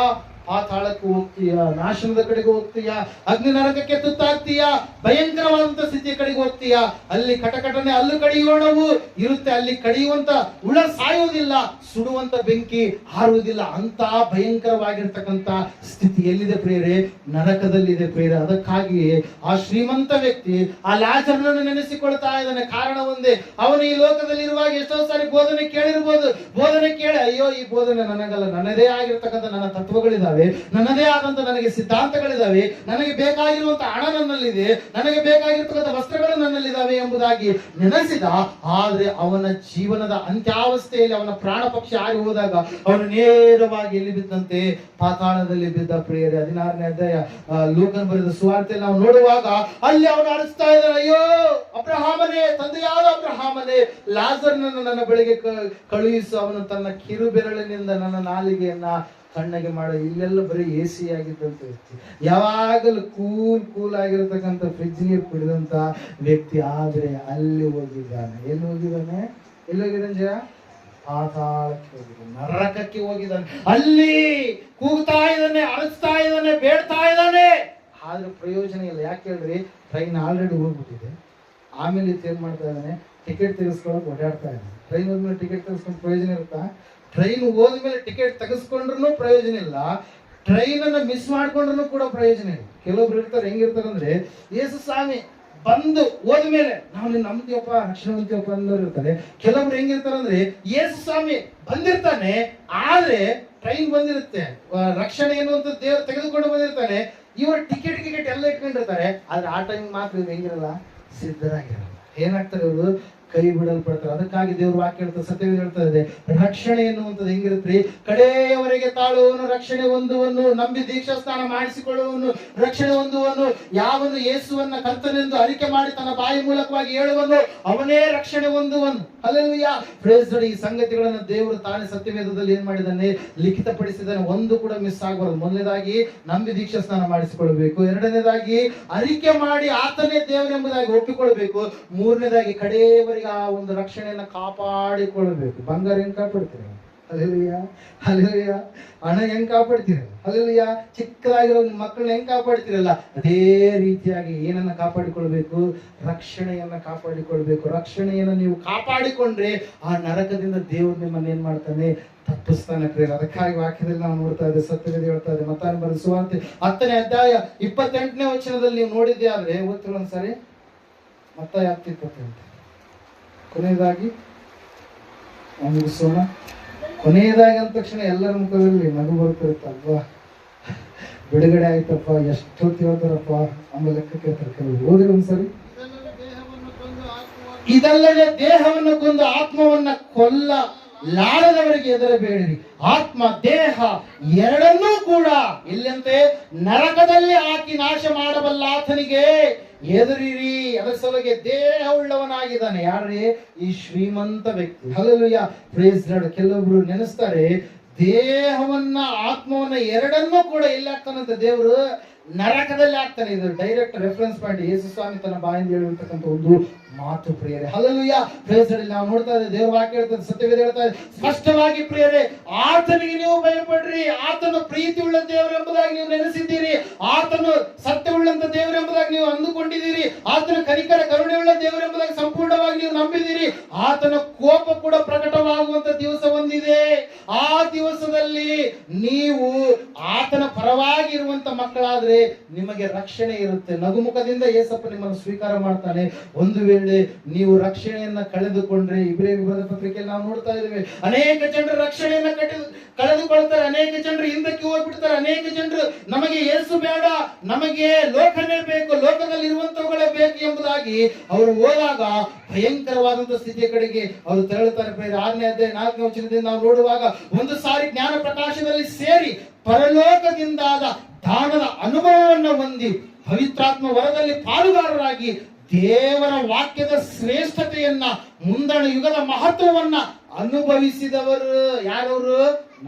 ಪಾತಾಳಕ್ಕೆ ಹೋಗ್ತೀಯ, ನಾಶನದ ಕಡೆಗೆ ಹೋಗ್ತೀಯ, ಅಗ್ನಿ ನರಕಕ್ಕೆ ತುತ್ತಾಗ್ತೀಯ, ಭಯಂಕರವಾದಂತ ಸ್ಥಿತಿಯ ಕಡೆಗೆ ಹೋಗ್ತೀಯ. ಅಲ್ಲಿ ಕಟಕಟನೆ ಹಲ್ಲು ಕಡಿಯೋಣವು ಇರುತ್ತೆ, ಅಲ್ಲಿ ಕಡಿಯುವಂತ ಹುಳ ಸಾಯುವುದಿಲ್ಲ, ಸುಡುವಂತ ಬೆಂಕಿ ಹಾರುವುದಿಲ್ಲ. ಅಂತ ಭಯಂಕರವಾಗಿರ್ತಕ್ಕಂತ ಸ್ಥಿತಿ ಎಲ್ಲಿದೆ ಪ್ರೇರೆ? ನರಕದಲ್ಲಿದೆ ಪ್ರೇರೆ. ಅದಕ್ಕಾಗಿಯೇ ಆ ಶ್ರೀಮಂತ ವ್ಯಕ್ತಿ ಆ ಲಾಜರನನ್ನು ನೆನೆಸಿಕೊಳ್ತಾ ಇದ್ದಾನೆ. ಕಾರಣ ಒಂದೇ, ಅವನು ಈ ಲೋಕದಲ್ಲಿ ಇರುವಾಗ ಎಷ್ಟೋ ಸಾರಿ ಬೋಧನೆ ಕೇಳಿರ್ಬೋದು. ಬೋಧನೆ ಕೇಳಿ, ಅಯ್ಯೋ ಈ ಬೋಧನೆ ನನಗಲ್ಲ, ನನ್ನದೇ ಆಗಿರ್ತಕ್ಕಂಥ ನನ್ನ ತತ್ವಗಳಿದಾವೆ, ಇದಾವೆ, ನನ್ನದೇ ಆದಂತ ನನಗೆ ಸಿದ್ಧಾಂತಗಳಿದಾವೆ, ನನಗೆ ಬೇಕಾಗಿರುವಂತ ಹಣ ನನ್ನಲ್ಲಿದೆ, ನನಗೆ ಬೇಕಾಗಿರ್ತಕ್ಕಂಥ ವಸ್ತ್ರಗಳು ನನ್ನಲ್ಲಿದ್ದಾವೆ ಎಂಬುದಾಗಿ ನೆನೆಸಿದ. ಆದ್ರೆ ಅವನ ಜೀವನದ ಅಂತ್ಯಾವಸ್ಥೆಯಲ್ಲಿ ಅವನ ಪ್ರಾಣ ಪಕ್ಷಿ ಆಗಿ ಹೋದಾಗ ಅವನು ನೇರವಾಗಿ ಎಲ್ಲಿ ಬಿದ್ದಂತೆ? ಪಾತಾಳದಲ್ಲಿ ಬಿದ್ದ. ಪ್ರಿಯರೇ, 16ನೇ ಅಧ್ಯಾಯ ಲೂಕನ್ ಬರೆದ ಸುವಾರ್ತೆಯಲ್ಲಿ ನಾವು ನೋಡುವಾಗ ಅಲ್ಲಿ ಅವನು ಅರಸ್ತಾ ಇದ್ದಾನೆ, ಅಯ್ಯೋ ಅಬ್ರಹಾಮನೇ, ತಂದೆಯಾದ ಅಬ್ರಹಾಮನೇ, ಲಾಜರ್ನನ್ನು ನನ್ನ ಬಳಿಗೆ ಕಳುಹಿಸು, ಅವನು ತನ್ನ ಕಿರು ಬೆರಳಿನಿಂದ ನನ್ನ ನಾಲಿಗೆಯನ್ನ ಕಣ್ಣಗೆ ಮಾಡ. ಇಲ್ಲೆಲ್ಲ ಬರೀ AC ಆಗಿದ್ದಂತ ವ್ಯಕ್ತಿ, ಯಾವಾಗಲೂ ಕೂಲ್ ಆಗಿರತಕ್ಕಂಥ ಫ್ರಿಜ್ ನೀರು ಕುಡಿದಂತ ವ್ಯಕ್ತಿ. ಆದ್ರೆ ಅಲ್ಲಿ ಹೋಗಿದ್ದಾನೆ. ಎಲ್ಲಿ ಹೋಗಿದ್ದಾನೆ? ಜಯ ಪಾತಾಳಕ್ಕೆ ಹೋಗಿದ್ದಾನೆ, ನರಕಕ್ಕೆ ಹೋಗಿದ್ದಾನೆ. ಅಲ್ಲಿ ಕೂಗ್ತಾ ಇದ್ದಾನೆ, ಅರಸ್ತಾ ಇದ್ದಾನೆ, ಬೇಡ್ತಾ ಇದ್ದಾನೆ. ಆದ್ರೆ ಪ್ರಯೋಜನ ಇಲ್ಲ. ಯಾಕೆ ಹೇಳ್ರಿ? ಟ್ರೈನ್ ಆಲ್ರೆಡಿ ಹೋಗ್ಬಿಟ್ಟಿದೆ. ಆಮೇಲೆ ಏನ್ ಮಾಡ್ತಾ ಇದ್ದಾನೆ? ಟಿಕೆಟ್ ತೆಗೆಸ್ಕೊಳಕ್ ಓಡಾಡ್ತಾ ಇದ್ದಾನೆ. ಟ್ರೈನ್ ಹೋದ್ಮೇಲೆ ಟಿಕೆಟ್ ತೆಗೆಸ್ಕೊಂಡು ಪ್ರಯೋಜನ ಇರುತ್ತಾ? ಟ್ರೈನ್ ಹೋದ್ಮೇಲೆ ಟಿಕೆಟ್ ತೆಗೆಸ್ಕೊಂಡ್ರು ಪ್ರಯೋಜನ ಇಲ್ಲ, ಟ್ರೈನ್ ಅನ್ನ ಮಿಸ್ ಮಾಡ್ಕೊಂಡ್ರು ಕೂಡ ಪ್ರಯೋಜನ ಇಲ್ಲ. ಕೆಲವೊಬ್ರು ಇರ್ತಾರೆ, ಹೆಂಗಿರ್ತಾರೆ ಅಂದ್ರೆ, ಯೇಸು ಸ್ವಾಮಿ ಬಂದು ಹೋದ್ಮೇಲೆ ನಾವು ನಿನ್ನ ನಂಬ್ತೀವಪ್ಪ, ರಕ್ಷಣೆ ಹೊಂದ್ತೀವಪ್ಪ ಅನ್ನೋರು ಇರ್ತಾರೆ. ಕೆಲವೊಬ್ರು ಹೆಂಗಿರ್ತಾರೆ ಅಂದ್ರೆ, ಯೇಸು ಸ್ವಾಮಿ ಬಂದಿರ್ತಾನೆ, ಆದ್ರೆ ಟ್ರೈನ್ ಬಂದಿರುತ್ತೆ, ರಕ್ಷಣೆ ಎನ್ನುವಂತ ದೇವರು ತೆಗೆದುಕೊಂಡು ಬಂದಿರ್ತಾನೆ, ಇವರು ಟಿಕೆಟ್ ಎಲ್ಲ ಇಟ್ಕೊಂಡಿರ್ತಾರೆ. ಆದ್ರೆ ಆ ಟೈಮ್ ಮಾತ್ರ ಇವ್ರು ಹೆಂಗಿರಲ್ಲ, ಸಿದ್ಧರಾಗಿರಲ್ಲ. ಏನಾಗ್ತಾರೆ? ಇವರು ಕೈ ಬಿಡಲ್ಪಡ್ತಾರೆ. ಅದಕ್ಕಾಗಿ ದೇವ್ರ ವಾಕ್ಯ ಹೇಳ್ತಾರೆ, ಸತ್ಯವೇದ ಹೇಳ್ತಾ ಇದೆ, ರಕ್ಷಣೆ ಎನ್ನುವಂಥದ್ದು ಹೆಂಗಿರುತ್ತೆ? ಕಡೆಯವರೆಗೆ ತಾಳುವವನು ರಕ್ಷಣೆ ಹೊಂದುವನು, ನಂಬಿ ದೀಕ್ಷಾ ಸ್ನಾನ ಮಾಡಿಸಿಕೊಳ್ಳುವನು ರಕ್ಷಣೆ ಹೊಂದುವನು, ಯಾವನು ಯೇಸುವನ್ನ ಕರ್ತನೆಂದು ಅರಿಕೆ ಮಾಡಿ ತನ್ನ ಬಾಯಿ ಮೂಲಕವಾಗಿ ಹೇಳುವನು ಅವನೇ ರಕ್ಷಣೆ ಹೊಂದುವನು. Hallelujah, praise Lord. ಈ ಸಂಗತಿಗಳನ್ನು ದೇವರು ತಾನೇ ಸತ್ಯವೇದದಲ್ಲಿ ಏನ್ ಮಾಡಿದ್ದಾನೆ? ಲಿಖಿತಪಡಿಸಿದ್ದಾನೆ. ಒಂದು ಕೂಡ ಮಿಸ್ ಆಗಬಾರದು. ಮೊದಲನೇದಾಗಿ ನಂಬಿ ದೀಕ್ಷಾ ಸ್ನಾನ ಮಾಡಿಸಿಕೊಳ್ಬೇಕು, ಎರಡನೇದಾಗಿ ಅರಿಕೆ ಮಾಡಿ ಆತನೇ ದೇವರೆಂಬುದಾಗಿ ಒಪ್ಪಿಕೊಳ್ಬೇಕು, ಮೂರನೇದಾಗಿ ಕಡೆಯವರೆಗೆ ಆ ಒಂದು ರಕ್ಷಣೆಯನ್ನ ಕಾಪಾಡಿಕೊಳ್ಬೇಕು. ಬಂಗಾರ ಹೆಂಗ್ ಕಾಪಾಡ್ತೀರ? Hallelujah, hallelujah. ಹಣ ಹೆಂಗ್ ಕಾಪಾಡ್ತೀರ? ಹಲ್ಲೆಲೂಯಾ. ಚಿಕ್ಕದಾಗಿರೋ ಮಕ್ಕಳನ್ನ ಹೆಂಗ್ ಕಾಪಾಡ್ತಿರಲ್ಲ, ಅದೇ ರೀತಿಯಾಗಿ ಏನನ್ನ ಕಾಪಾಡಿಕೊಳ್ಬೇಕು? ರಕ್ಷಣೆಯನ್ನ ಕಾಪಾಡಿಕೊಳ್ಬೇಕು. ರಕ್ಷಣೆಯನ್ನ ನೀವು ಕಾಪಾಡಿಕೊಂಡ್ರೆ ಆ ನರಕದಿಂದ ದೇವರು ನಿಮ್ಮನ್ನ ಏನ್ ಮಾಡ್ತಾನೆ? ತಪ್ಪಿಸ್ತಾನೆ. ಪ್ರೇರ, ಅದಕ್ಕಾಗಿ ವಾಕ್ಯದಲ್ಲಿ ನಾವು ನೋಡ್ತಾ ಇದ್ದೇವೆ, ಸತ್ಯವೇದ ಹೇಳ್ತಾ ಇದೆ. ಮತ್ತಾಯನ ಬರೆದ ಸುವಾರ್ತೆ 10ನೇ ಅಧ್ಯಾಯ 28ನೇ ವಚನದಲ್ಲಿ ನೀವು ನೋಡಿದ್ದೆ ಆದ್ರೆ ಓದ್ತಿರೋ ಒಂದ್ಸರಿ. ಮತ್ತಾಯ 10:28. ಕೊನೆಯದಾಗಿ ಮುಗಿಸೋಣ. ಕೊನೆಯದಾಗಿ ಅಂದ ತಕ್ಷಣ ಎಲ್ಲರ ಮುಖದಲ್ಲಿ ನಗು ಬರ್ತಿರುತ್ತಲ್ವಾ? ಬಿಡುಗಡೆ ಆಯ್ತಪ್ಪ, ಎಷ್ಟು ಹೇಳ್ತಾರಪ್ಪ ಅಂಬ ಲೆಕ್ಕಕ್ಕೆ ಹೇಳ್ತಾರೆ ಕೆಲವರು. ಹೋದ್ರೆ ಒಂದ್ಸರಿ. ಇದಲ್ಲದೆ ದೇಹವನ್ನು ಕೊಂದು ಆತ್ಮವನ್ನ ಕೊಲ್ಲಲಾರದವರಿಗೆ ಹೆದರಬೇಡಿರಿ. ಆತ್ಮ ದೇಹ ಎರಡನ್ನೂ ಕೂಡ ಇಲ್ಲಂತೆ ನರಕದಲ್ಲಿ ಹಾಕಿ ನಾಶ ಮಾಡಬಲ್ಲ ಆತನಿಗೆ ಎದುರಿರಿ. ಅದರ ಸಲುವಾಗಿ ದೇಹ ಉಳ್ಳವನಾಗಿದ್ದಾನೆ. ಯಾರೇ? ಈ ಶ್ರೀಮಂತ ವ್ಯಕ್ತಿ. Hallelujah, praise Lord. ಕೆಲವೊಬ್ರು ನೆನೆಸ್ತಾರೆ, ದೇಹವನ್ನ ಆತ್ಮವನ್ನ ಎರಡನ್ನೂ ಕೂಡ ಎಲ್ಲಿ ಹಾಕ್ತಾನಂತ ದೇವರು? ನರಕದಲ್ಲಿ ಆಗ್ತಾನೆ. ಇದು ಡೈರೆಕ್ಟ್ ರೆಫರೆನ್ಸ್ ಪಾಯಿಂಟ್. ಯೇಸು ಸ್ವಾಮಿ ತನ್ನ ಬಾಯಿಂದ ಹೇಳಿರ್ತಕ್ಕಂಥ ಒಂದು ಮಾತು. ಪ್ರಿಯರೇ, ಹಲ್ಲೆಲೂಯಾ, ಪ್ರೈಸ್ ಲಾರ್ಡ್. ನಾವು ನೋಡ್ತಾ ಇದ್ದೇವೆ, ದೇವರ ವಾಕ್ಯ ಹೇಳ್ತದೆ, ಸತ್ಯವೇದ ಹೇಳ್ತಾ ಇದೆ ಸ್ಪಷ್ಟವಾಗಿ. ಪ್ರಿಯರೇ, ಆತನಿಗೆ ನೀವು ಭಯಪಡ್ರಿ. ಆತನು ಪ್ರೀತಿ ಉಳ್ಳ ದೇವರು ಎಂಬುದಾಗಿ ನೀವು ನೆನೆಸಿದ್ದೀರಿ, ಆತನು ಸತ್ಯ ಉಳ್ಳಂತ ದೇವರು ಎಂಬುದಾಗಿ ನೀವು ಅಂದುಕೊಂಡಿದ್ದೀರಿ, ಆತನ ಕನಿಕರ ಕರುಣೆ ಉಳ್ಳ ದೇವರು ಎಂಬುದಾಗಿ ಸಂಪೂರ್ಣವಾಗಿ ನೀವು ನಂಬಿದ್ದೀರಿ. ಆತನ ಕೋಪ ಕೂಡ ಪ್ರಕಟವಾಗುವಂತ ದಿವಸ ಒಂದಿದೆ. ಆ ದಿವಸದಲ್ಲಿ ನೀವು ಆತನ ಪರವಾಗಿ ಇರುವಂತ ಮಕ್ಕಳಾದ್ರೆ ನಿಮಗೆ ರಕ್ಷಣೆ ಇರುತ್ತೆ. ನಗುಮುಖದಿಂದ ಯೇಸಪ್ಪ ನಿಮ್ಮನ್ನು ಸ್ವೀಕಾರ ಮಾಡ್ತಾನೆ. ಒಂದು ವೇಳೆ ನೀವು ರಕ್ಷಣೆಯನ್ನ ಕಳೆದುಕೊಂಡ್ರೆ, ಇಬ್ರಿಯರಿಗೆ ಬರೆದ ಪತ್ರಿಕೆಯಲ್ಲಿ ನಾವು ನೋಡ್ತಾ ಇದ್ದೇವೆ, ಅನೇಕ ಜನರು ರಕ್ಷಣೆಯನ್ನ ಕಳೆದುಕೊಳ್ತಾರೆ, ಅನೇಕ ಜನರು ಹಿಂದಕ್ಕೆ ಹೋಗ್ಬಿಡ್ತಾರೆ, ಅನೇಕ ಜನರು ನಮಗೆ ಯೇಸು ಬೇಡ, ನಮಗೆ ಲೋಕನೇ ಬೇಕು, ಲೋಕದಲ್ಲಿ ಇರುವಂತವುಗಳೇ ಬೇಕು ಎಂಬುದಾಗಿ ಅವರು ಹೋದಾಗ ಭಯಂಕರವಾದಂತಹ ಸ್ಥಿತಿಯ ಕಡೆಗೆ ಅವರು ತೆರಳುತ್ತಾರೆ. 6ನೇ ಅಧ್ಯಾಯ 4ನೇ ವಚನದಿಂದ ನಾವು ನೋಡುವಾಗ, ಒಂದು ಸಾರಿ ಜ್ಞಾನ ಪ್ರಕಾಶದಲ್ಲಿ ಸೇರಿ ಪರಲೋಕದಿಂದಾದ ದಾನದ ಅನುಭವವನ್ನು ಹೊಂದಿ ಪವಿತ್ರಾತ್ಮ ವರದಲ್ಲಿ ಪಾಲುಗಾರರಾಗಿ ದೇವರ ವಾಕ್ಯದ ಶ್ರೇಷ್ಠತೆಯನ್ನ, ಮುಂದಣ ಯುಗದ ಮಹತ್ವವನ್ನ ಅನುಭವಿಸಿದವರು ಯಾರವರು?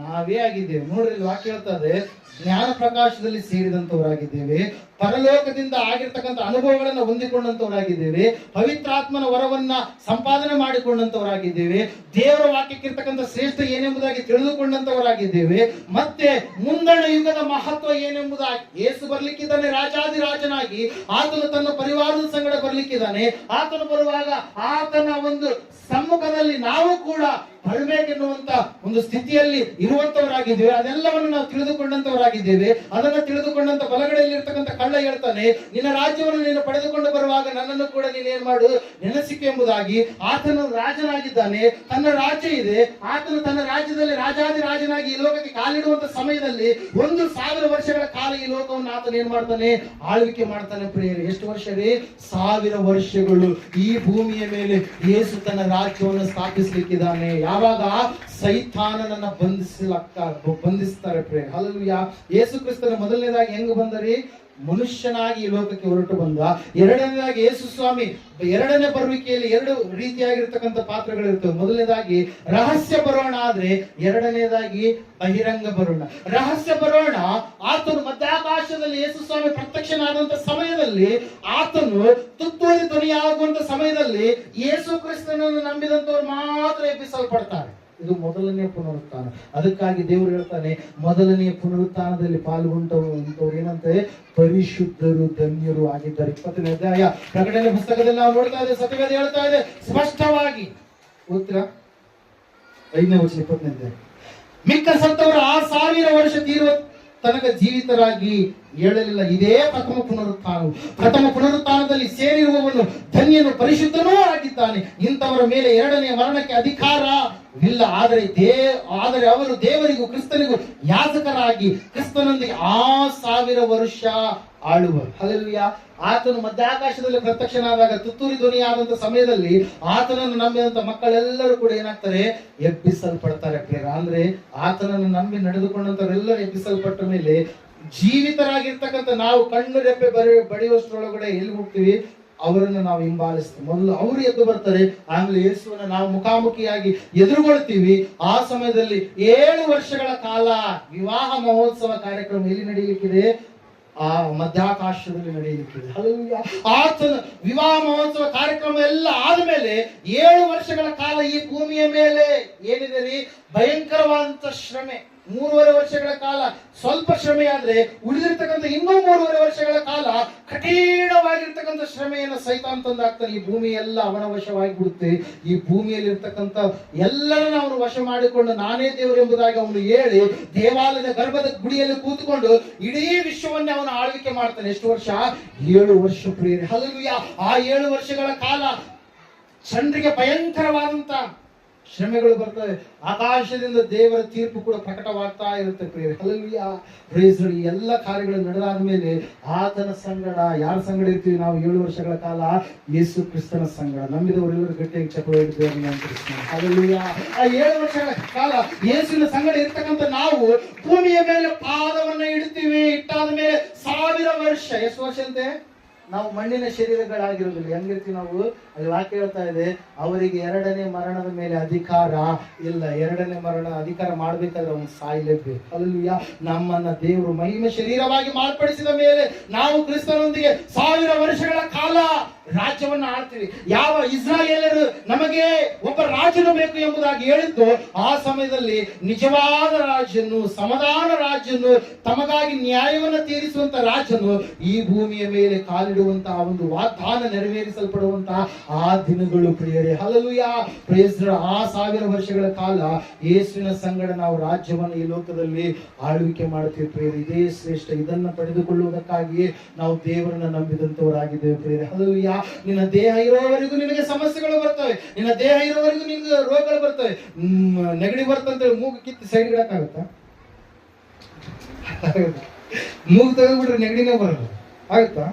ನಾವೇ ಆಗಿದ್ದೇವೆ. ನೋಡ್ರಿ, ವಾಕ್ಯ ಹೇಳ್ತದೆ, ಜ್ಞಾನ ಪ್ರಕಾಶದಲ್ಲಿ ಸೇರಿದಂತವರಾಗಿದ್ದೇವೆ, ಪರಲೋಕದಿಂದ ಆಗಿರ್ತಕ್ಕಂಥ ಅನುಭವಗಳನ್ನು ಹೊಂದಿಕೊಂಡಂತವರಾಗಿದ್ದೇವೆ, ಪವಿತ್ರಾತ್ಮನ ವರವನ್ನ ಸಂಪಾದನೆ ಮಾಡಿಕೊಂಡಂತವರಾಗಿದ್ದೇವೆ, ದೇವರ ವಾಕ್ಯಕ್ಕಿರ್ತಕ್ಕಂಥ ಶ್ರೇಷ್ಠ ಏನೆಂಬುದಾಗಿ ತಿಳಿದುಕೊಂಡಂತವರಾಗಿದ್ದೇವೆ, ಮತ್ತೆ ಮುಂದಣ ಯುಗದ ಮಹತ್ವ ಏನೆಂಬುದಾಗಿ. ಯೇಸು ಬರ್ಲಿಕ್ಕಿದ್ದಾನೆ ರಾಜಾದಿರಾಜನಾಗಿ, ಆತನು ತನ್ನ ಪರಿವಾರದ ಸಂಗಡ ಬರ್ಲಿಕ್ಕಿದ್ದಾನೆ. ಆತನು ಬರುವಾಗ ಆತನ ಒಂದು ಸಮ್ಮುಖದಲ್ಲಿ ನಾವು ಕೂಡ ಬರಬೇಕೆನ್ನುವಂತ ಒಂದು ಸ್ಥಿತಿಯಲ್ಲಿ ಇರುವಂತವರಾಗಿದ್ದೇವೆ. ಅದೆಲ್ಲವನ್ನು ನಾವು ತಿಳಿದುಕೊಂಡಂತವರಾಗಿದ್ದೇವೆ. ಅದನ್ನ ತಿಳಿದುಕೊಂಡಂತ ಬಲಗಡೆಯಲ್ಲಿ ಇರ್ತಕ್ಕಂಥ ಕಳ್ಳ ಹೇಳ್ತಾನೆ, ನಿನ್ನ ರಾಜ್ಯವನ್ನು ನೀನು ಪಡೆದುಕೊಂಡು ಬರುವಾಗ ನನ್ನನ್ನು ಕೂಡ ನೀನೇನ್ ಮಾಡು ನೆನೆಸಿಕೆ ಎಂಬುದಾಗಿ. ಆತನು ರಾಜನಾಗಿದ್ದಾನೆ, ತನ್ನ ರಾಜ್ಯ ಇದೆ. ಆತನು ತನ್ನ ರಾಜ್ಯದಲ್ಲಿ ರಾಜಾದಿರಾಜನಾಗಿ ಈ ಲೋಕಕ್ಕೆ ಕಾಲಿಡುವಂತ ಸಮಯದಲ್ಲಿ 1000 ವರ್ಷಗಳ ಕಾಲ ಈ ಲೋಕವನ್ನು ಆತನು ಏನ್ ಮಾಡ್ತಾನೆ, ಆಳ್ವಿಕೆ ಮಾಡ್ತಾನೆ. ಪ್ರಿಯರೇ, ಎಷ್ಟು ವರ್ಷ ರೀ? 1000 ವರ್ಷಗಳು ಈ ಭೂಮಿಯ ಮೇಲೆ ಯೇಸು ತನ್ನ ರಾಜ್ಯವನ್ನು ಸ್ಥಾಪಿಸಲಿಕ್ಕಿದ್ದಾನೆ. ಯಾವಾಗ? ಸೈತಾನನನ್ನ ಬಂಧಿಸ್ತಾರೆ ಪ್ರಿಯ. ಹಲ್ಲೆಲೂಯಾ. ಯೇಸು ಕ್ರಿಸ್ತನ ಮೊದಲನೇದಾಗಿ ಹೆಂಗ್ ಬಂದರಿ? ಮನುಷ್ಯನಾಗಿ ಈ ಲೋಕಕ್ಕೆ ಹೊರಟು ಬಂದ. ಎರಡನೇದಾಗಿ ಯೇಸು ಸ್ವಾಮಿ ಎರಡನೇ ಬರುವಿಕೆಯಲ್ಲಿ 2 ರೀತಿಯಾಗಿರ್ತಕ್ಕಂಥ ಪಾತ್ರಗಳಿರ್ತವೆ. ಮೊದಲನೇದಾಗಿ ರಹಸ್ಯ ಬರೋಣ, ಆದ್ರೆ ಎರಡನೇದಾಗಿ ಬಹಿರಂಗ ಬರೋಣ. ರಹಸ್ಯ ಬರೋಣ, ಆತನು ಮಧ್ಯಾಕಾಶದಲ್ಲಿ ಯೇಸು ಸ್ವಾಮಿ ಪ್ರತ್ಯಕ್ಷನಾದಂತ ಸಮಯದಲ್ಲಿ, ಆತನು ತುತ್ತೂರಿ ಧ್ವನಿಯಾಗುವಂತ ಸಮಯದಲ್ಲಿ ಯೇಸು ಕ್ರಿಸ್ತನನ್ನು ನಂಬಿದಂತವ್ರು ಮಾತ್ರ ಎಬ್ಬಿಸಲ್ಪಡ್ತಾರೆ. ಇದು ಮೊದಲನೆಯ ಪುನರುತ್ಥಾನ. ಅದಕ್ಕಾಗಿ ದೇವರು ಹೇಳ್ತಾನೆ, ಮೊದಲನೆಯ ಪುನರುತ್ಥಾನದಲ್ಲಿ ಪಾಲ್ಗೊಂಡವರು ಏನಂತೆ? ಪರಿಶುದ್ಧರು ಧನ್ಯರು ಆಗಿದ್ದಾರೆ. 20ನೇ ಅಧ್ಯಾಯ ಪ್ರಕಟಣೆ ಪುಸ್ತಕದಲ್ಲಿ ನಾವು ನೋಡ್ತಾ ಇದ್ದೇವೆ. ಸತ್ಯವೇದ ಹೇಳ್ತಾ ಇದೆ ಸ್ಪಷ್ಟವಾಗಿ. ಓದ್ತೀರಾ? 5ನೇ ವರ್ಷ 20ನೇ ಅಧ್ಯಾಯ. ಮಿಕ್ಕ ಸತ್ತವರು 1000 ವರ್ಷ ತೀರುವ ತನಕ ಜೀವಿತರಾಗಿ ಹೇಳಲಿಲ್ಲ. ಇದೇ ಪ್ರಥಮ ಪುನರುತ್ಥಾನವು. ಪ್ರಥಮ ಪುನರುತ್ಥಾನದಲ್ಲಿ ಸೇರಿರುವವನು ಧನ್ಯನು ಪರಿಶುದ್ಧನೂ ಆಗಿದ್ದಾನೆ. ಇಂಥವರ ಮೇಲೆ ಎರಡನೆಯ ಮರಣಕ್ಕೆ ಅಧಿಕಾರವಿಲ್ಲ. ಆದರೆ ಅವರು ದೇವರಿಗೂ ಕ್ರಿಸ್ತನಿಗೂ ಯಾಜಕರಾಗಿ ಕ್ರಿಸ್ತನೊಂದಿಗೆ 1000 ವರ್ಷ ಆಳುವರು. ಹಲ್ಲೆಲೂಯಾ. ಆತನು ಮಧ್ಯಾಕಾಶದಲ್ಲಿ ಪ್ರತ್ಯಕ್ಷನಾದಾಗ ತುತ್ತೂರಿ ಧ್ವನಿಯಾದಂತ ಸಮಯದಲ್ಲಿ ಆತನನ್ನು ನಂಬಿದಂತ ಮಕ್ಕಳೆಲ್ಲರೂ ಕೂಡ ಏನಾಗ್ತಾರೆ? ಎಬ್ಬಿಸಲ್ಪಡ್ತಾರೆ ಪ್ರಿಯರ. ಅಂದ್ರೆ ಆತನನ್ನು ನಂಬಿ ನಡೆದುಕೊಂಡಂತವರೆಲ್ಲರೂ ಎಬ್ಬಿಸಲ್ಪಟ್ಟ ಮೇಲೆ ಜೀವಿತರಾಗಿರ್ತಕ್ಕಂಥ ನಾವು ಕಣ್ಣು ರೆಪ್ಪೆ ಬಡಿಯುವಷ್ಟರೊಳಗಡೆ ಎಲ್ಲಿ ಹೋಗ್ತೀವಿ? ಅವರನ್ನು ನಾವು ಹಿಂಬಾಲಿಸ್ತೀವಿ. ಮೊದಲು ಅವರು ಎದ್ದು ಬರ್ತಾರೆ, ಆಮೇಲೆ ಯೇಸುವನ್ನು ನಾವು ಮುಖಾಮುಖಿಯಾಗಿ ಎದುರುಗೊಳ್ತೀವಿ. ಆ ಸಮಯದಲ್ಲಿ 7 ವರ್ಷಗಳ ಕಾಲ ವಿವಾಹ ಮಹೋತ್ಸವ ಕಾರ್ಯಕ್ರಮ ಎಲ್ಲಿ ನಡೆಯಲಿಕ್ಕಿದೆ? ಆ ಮಧ್ಯಾಕಾಶದಲ್ಲಿ ನಡೆಯಲಿಕ್ಕಿದೆ. ಆತನ ವಿವಾಹ ಮಹೋತ್ಸವ ಕಾರ್ಯಕ್ರಮ ಎಲ್ಲ ಆದ್ಮೇಲೆ 7 ವರ್ಷಗಳ ಕಾಲ ಈ ಭೂಮಿಯ ಮೇಲೆ ಏನಿದೆ ರೀ? ಭಯಂಕರವಾದಂತ ಶ್ರಮೆ. 3.5 ವರ್ಷಗಳ ಕಾಲ ಸ್ವಲ್ಪ ಶ್ರಮೆ ಆದ್ರೆ ಉಳಿದಿರ್ತಕ್ಕಂಥ ಇನ್ನೂ 3.5 ವರ್ಷಗಳ ಕಾಲ ಕಠಿಣವಾಗಿರ್ತಕ್ಕಂಥ ಶ್ರಮೆಯನ್ನು ಸೈತಾನ್ ತಂದಾಗ್ತಾನೆ. ಈ ಭೂಮಿ ಎಲ್ಲ ಅವನ ವಶವಾಗಿ ಬಿಡುತ್ತೆ. ಈ ಭೂಮಿಯಲ್ಲಿ ಇರ್ತಕ್ಕಂಥ ಎಲ್ಲರನ್ನ ಅವನು ವಶ ಮಾಡಿಕೊಂಡು ನಾನೇ ದೇವರು ಎಂಬುದಾಗಿ ಅವನು ಹೇಳಿ ದೇವಾಲಯದ ಗರ್ಭದ ಗುಡಿಯಲ್ಲಿ ಕೂತ್ಕೊಂಡು ಇಡೀ ವಿಶ್ವವನ್ನೇ ಅವನು ಆಳ್ವಿಕೆ ಮಾಡ್ತಾನೆ. ಎಷ್ಟು ವರ್ಷ? 7 ವರ್ಷ ಪ್ರಿಯರೇ. ಹಲ್ಲೆಲೂಯಾ. ಆ 7 ವರ್ಷಗಳ ಕಾಲ ಜನರಿಗೆ ಭಯಂಕರವಾದಂತ ಶ್ರಮೆಗಳು ಬರ್ತವೆ. ಆಕಾಶದಿಂದ ದೇವರ ತೀರ್ಪು ಕೂಡ ಪ್ರಕಟವಾಗ್ತಾ ಇರುತ್ತೆ ಪ್ರಿಯರೇ. ಹಲ್ಲೆಲೂಯಾ. Praise Lord. ಈ ಎಲ್ಲ ಕಾರ್ಯಗಳು ನಡೆದಾದ ಮೇಲೆ ಆತನ ಸಂಗಡ ಯಾರ ಸಂಗಡ ಇರ್ತೀವಿ ನಾವು? 7 ವರ್ಷಗಳ ಕಾಲ ಯೇಸು ಕ್ರಿಸ್ತನ ಸಂಗಡ. ನಂಬಿದವರೆಲ್ಲರೂ ಗಟ್ಟಿಯಾಗಿ ಚಪ್ಪಾಳೆ ಹಿಡಿದೇವೆ ಅಂತ ಕ್ರಿಸ್ತನ. ಹಲ್ಲೆಲೂಯಾ. ಆ 7 ವರ್ಷಗಳ ಕಾಲ ಯೇಸುವಿನ ಸಂಗಡ ಇರ್ತಕ್ಕಂಥ ನಾವು ಭೂಮಿಯ ಮೇಲೆ ಪಾದವನ್ನ ಇಡ್ತೀವಿ. ಇಟ್ಟಾದ ಮೇಲೆ 1000 ವರ್ಷ. ಎಷ್ಟು ವರ್ಷ ಅಂತೆ? ನಾವು ಮಣ್ಣಿನ ಶರೀರಗಳಾಗಿರೋದಿಲ್ಲ. ಹೆಂಗಿರ್ತೀವಿ ನಾವು? ಅಲ್ಲಿ ವಾಕ್ಯ ಹೇಳ್ತಾ ಇದೆ, ಅವರಿಗೆ 2ನೇ ಮರಣದ ಮೇಲೆ ಅಧಿಕಾರ ಇಲ್ಲ. 2ನೇ ಮರಣ ಅಧಿಕಾರ ಮಾಡ್ಬೇಕಾದ್ರೆ ಅವನು ಸಾಯಲೇಬೇಕು. ಹಲ್ಲೆಲೂಯಾ. ನಮ್ಮನ್ನ ದೇವರು ಮಹಿಮೆ ಶರೀರವಾಗಿ ಮಾರ್ಪಡಿಸಿದ ಮೇಲೆ ನಾವು ಕ್ರಿಸ್ತನೊಂದಿಗೆ 1000 ವರ್ಷಗಳ ಕಾಲ ರಾಜ್ಯವನ್ನ ಆಳ್ತೀವಿ. ಯಾವ ಇಸ್ರಾಯೇಲರು ನಮಗೆ ಒಬ್ಬ ರಾಜನು ಬೇಕು ಎಂಬುದಾಗಿ ಹೇಳಿದ್ದು, ಆ ಸಮಯದಲ್ಲಿ ನಿಜವಾದ ರಾಜನು, ಸಮಾಧಾನ ರಾಜನು, ತಮಗಾಗಿ ನ್ಯಾಯವನ್ನು ತೀರಿಸುವಂತ ರಾಜನು ಈ ಭೂಮಿಯ ಮೇಲೆ ಕಾಲಿಡುವಂತಹ ಒಂದು ವಾಗ್ದಾನ ನೆರವೇರಿಸಲ್ಪಡುವಂತಹ ಆ ದಿನಗಳು ಪ್ರಿಯರೇ. ಹಲ್ಲೆಲೂಯಾ. Praise the Lord. ಆ 1000 ವರ್ಷಗಳ ಕಾಲ ಯೇಸುವಿನ ಸಂಗಡ ನಾವು ರಾಜ್ಯವನ್ನು ಈ ಲೋಕದಲ್ಲಿ ಆಳ್ವಿಕೆ ಮಾಡುತ್ತೀವಿ ಪ್ರಿಯರೇ. ಇದೇ ಶ್ರೇಷ್ಠ. ಇದನ್ನ ಪಡೆದುಕೊಳ್ಳುವುದಕ್ಕಾಗಿಯೇ ನಾವು ದೇವರನ್ನ ನಂಬಿದಂತವರಾಗಿದ್ದೇವೆ ಪ್ರಿಯರೇ. ಹಲ್ಲೆಲೂಯಾ. ನಿನ್ನ ದೇಹ ಇರೋವರೆಗೂ ನಿನಗೆ ಸಮಸ್ಯೆಗಳು ಬರ್ತವೆ. ನಿನ್ನ ದೇಹ ಇರೋವರೆಗೂ ನಿನಗೆ ರೋಗಗಳು ಬರ್ತವೆ. ನೆಗಡಿ ಬರ್ತಂತೇಳಿ ಮೂಗು ಕಿತ್ತು ಸೈಡ್ ಇಡಕ್ಕಾಗತ್ತಾ? ಮೂಗು ತೆಗೆದ್ಬಿಟ್ರೆ ನೆಗಡಿನೇ ಬರಲ್ಲ. ಆಗುತ್ತಾ?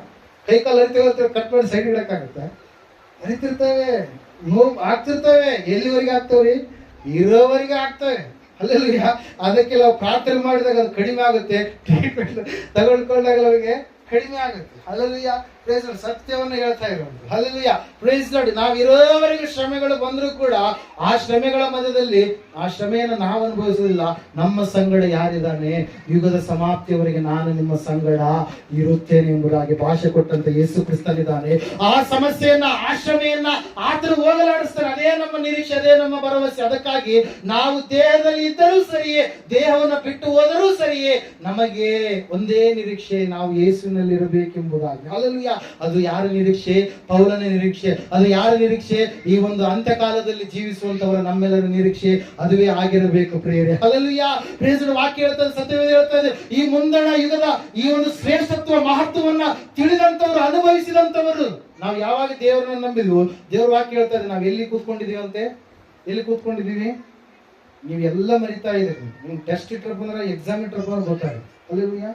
ಕೈ ಕಾಲು ಅರಿತೇವೆ ಕಟ್ ಮಾಡಿ ಸೈಡ್ ಇಡಕ್ಕಾಗತ್ತಾ? ಅರಿತಿರ್ತವೆ, ನೋವು ಆಗ್ತಿರ್ತವೆ. ಎಲ್ಲಿವರೆಗೆ ಆಗ್ತವ್ರಿ? ಇರೋವರೆಗೆ ಆಗ್ತವೆ. ಹಲ್ಲೆಲೂಯಾ. ಅದಕ್ಕೆ ನಾವು ಪ್ರಾರ್ಥನೆ ಮಾಡಿದಾಗ ಅದು ಕಡಿಮೆ ಆಗುತ್ತೆ. ಟ್ರೀಟ್ಮೆಂಟ್ ತಗೊಳ್ಕೊಂಡಾಗ ಅವರಿಗೆ ಕಡಿಮೆ ಆಗುತ್ತೆ. ಹಲ್ಲೆಲೂಯಾ. Praise Lord. ಸತ್ಯವನ್ನು ಹೇಳ್ತಾ ಇರೋದು. ಹಲ್ಲೆಲೂಯಾ. Praise Lord. ನಾವು ಇರೋವರೆಗೆ ಶ್ರಮೆಗಳು ಬಂದರೂ ಕೂಡ ಆ ಶ್ರಮೆಗಳ ಮಧ್ಯದಲ್ಲಿ ಆ ಶ್ರಮೆಯನ್ನು ನಾವು ಅನುಭವಿಸುವುದಿಲ್ಲ. ನಮ್ಮ ಸಂಗಡ ಯಾರಿದ್ದಾನೆ? ಯುಗದ ಸಮಾಪ್ತಿಯವರೆಗೆ ನಾನು ನಿಮ್ಮ ಸಂಗಡ ಇರುತ್ತೇನೆ ಎಂಬುದಾಗಿ ಭಾಷೆ ಕೊಟ್ಟಂತ ಯೇಸು ಕ್ರಿಸ್ತನಿದ್ದಾನೆ. ಆ ಸಮಸ್ಯೆಯನ್ನ, ಆ ಶ್ರಮೆಯನ್ನ ಆತನು ಹೋಗಲಾಡಿಸ್ತಾನೆ. ಅದೇ ನಮ್ಮ ನಿರೀಕ್ಷೆ, ಅದೇ ನಮ್ಮ ಭರವಸೆ. ಅದಕ್ಕಾಗಿ ನಾವು ದೇಹದಲ್ಲಿ ಇದ್ದರೂ ಸರಿಯೇ, ದೇಹವನ್ನು ಬಿಟ್ಟು ಹೋದರೂ ಸರಿಯೇ, ನಮಗೆ ಒಂದೇ ನಿರೀಕ್ಷೆ, ನಾವು ಯೇಸುವಿನಲ್ಲಿ ಇರಬೇಕೆಂಬುದಾಗಿ. ಹಲ್ಲೆಲೂಯಾ. ಅದು ಯಾರ ನಿರೀಕ್ಷೆ? ಪೌಲನ ನಿರೀಕ್ಷೆ. ಅದು ಯಾರ ನಿರೀಕ್ಷೆ? ಈ ಒಂದು ಅಂತ್ಯಕಾಲದಲ್ಲಿ ಜೀವಿಸುವಂತವರ ನಮ್ಮೆಲ್ಲರ ನಿರೀಕ್ಷೆ ಅದುವೇ ಆಗಿರಬೇಕು ಪ್ರಿಯರೇ. ಹಲ್ಲೆಲೂಯಾ. ಪ್ರೇಸರ ವಾಕ್ಯ ಹೇಳ್ತದೆ, ಸತ್ಯವೇದ ಹೇಳ್ತದೆ, ಈ ಮುಂದಣ ಯುಗದ ಈ ಒಂದು ಶ್ರೇಷ್ಠತ್ವ ಮಹತ್ವವನ್ನ ತಿಳಿದಂತವರು, ಅನುಭವಿಸಿದಂತವರು. ನಾವು ಯಾವಾಗ ದೇವರನ್ನ ನಂಬಿದ್ವು, ದೇವ್ರ ವಾಕ್ಯ ಹೇಳ್ತದೆ, ನಾವು ಎಲ್ಲಿ ಕೂತ್ಕೊಂಡಿದೀವಿ ಅಂತೆ? ಎಲ್ಲಿ ಕೂತ್ಕೊಂಡಿದೀವಿ? ನೀವೆಲ್ಲ ಮರಿತಾ ಇದ್ದೀರಿ. ನಿಮ್ಗೆ ಟೆಸ್ಟ್ ಇಟ್ಟರೆ ಬಂದ್ರೆ, ಎಕ್ಸಾಮ್ ಇಟ್ಟರೆ ಬಂದ್ರೆ ಗೊತ್ತಾಗುತ್ತೆ. ಹಲ್ಲೆಲೂಯಾ.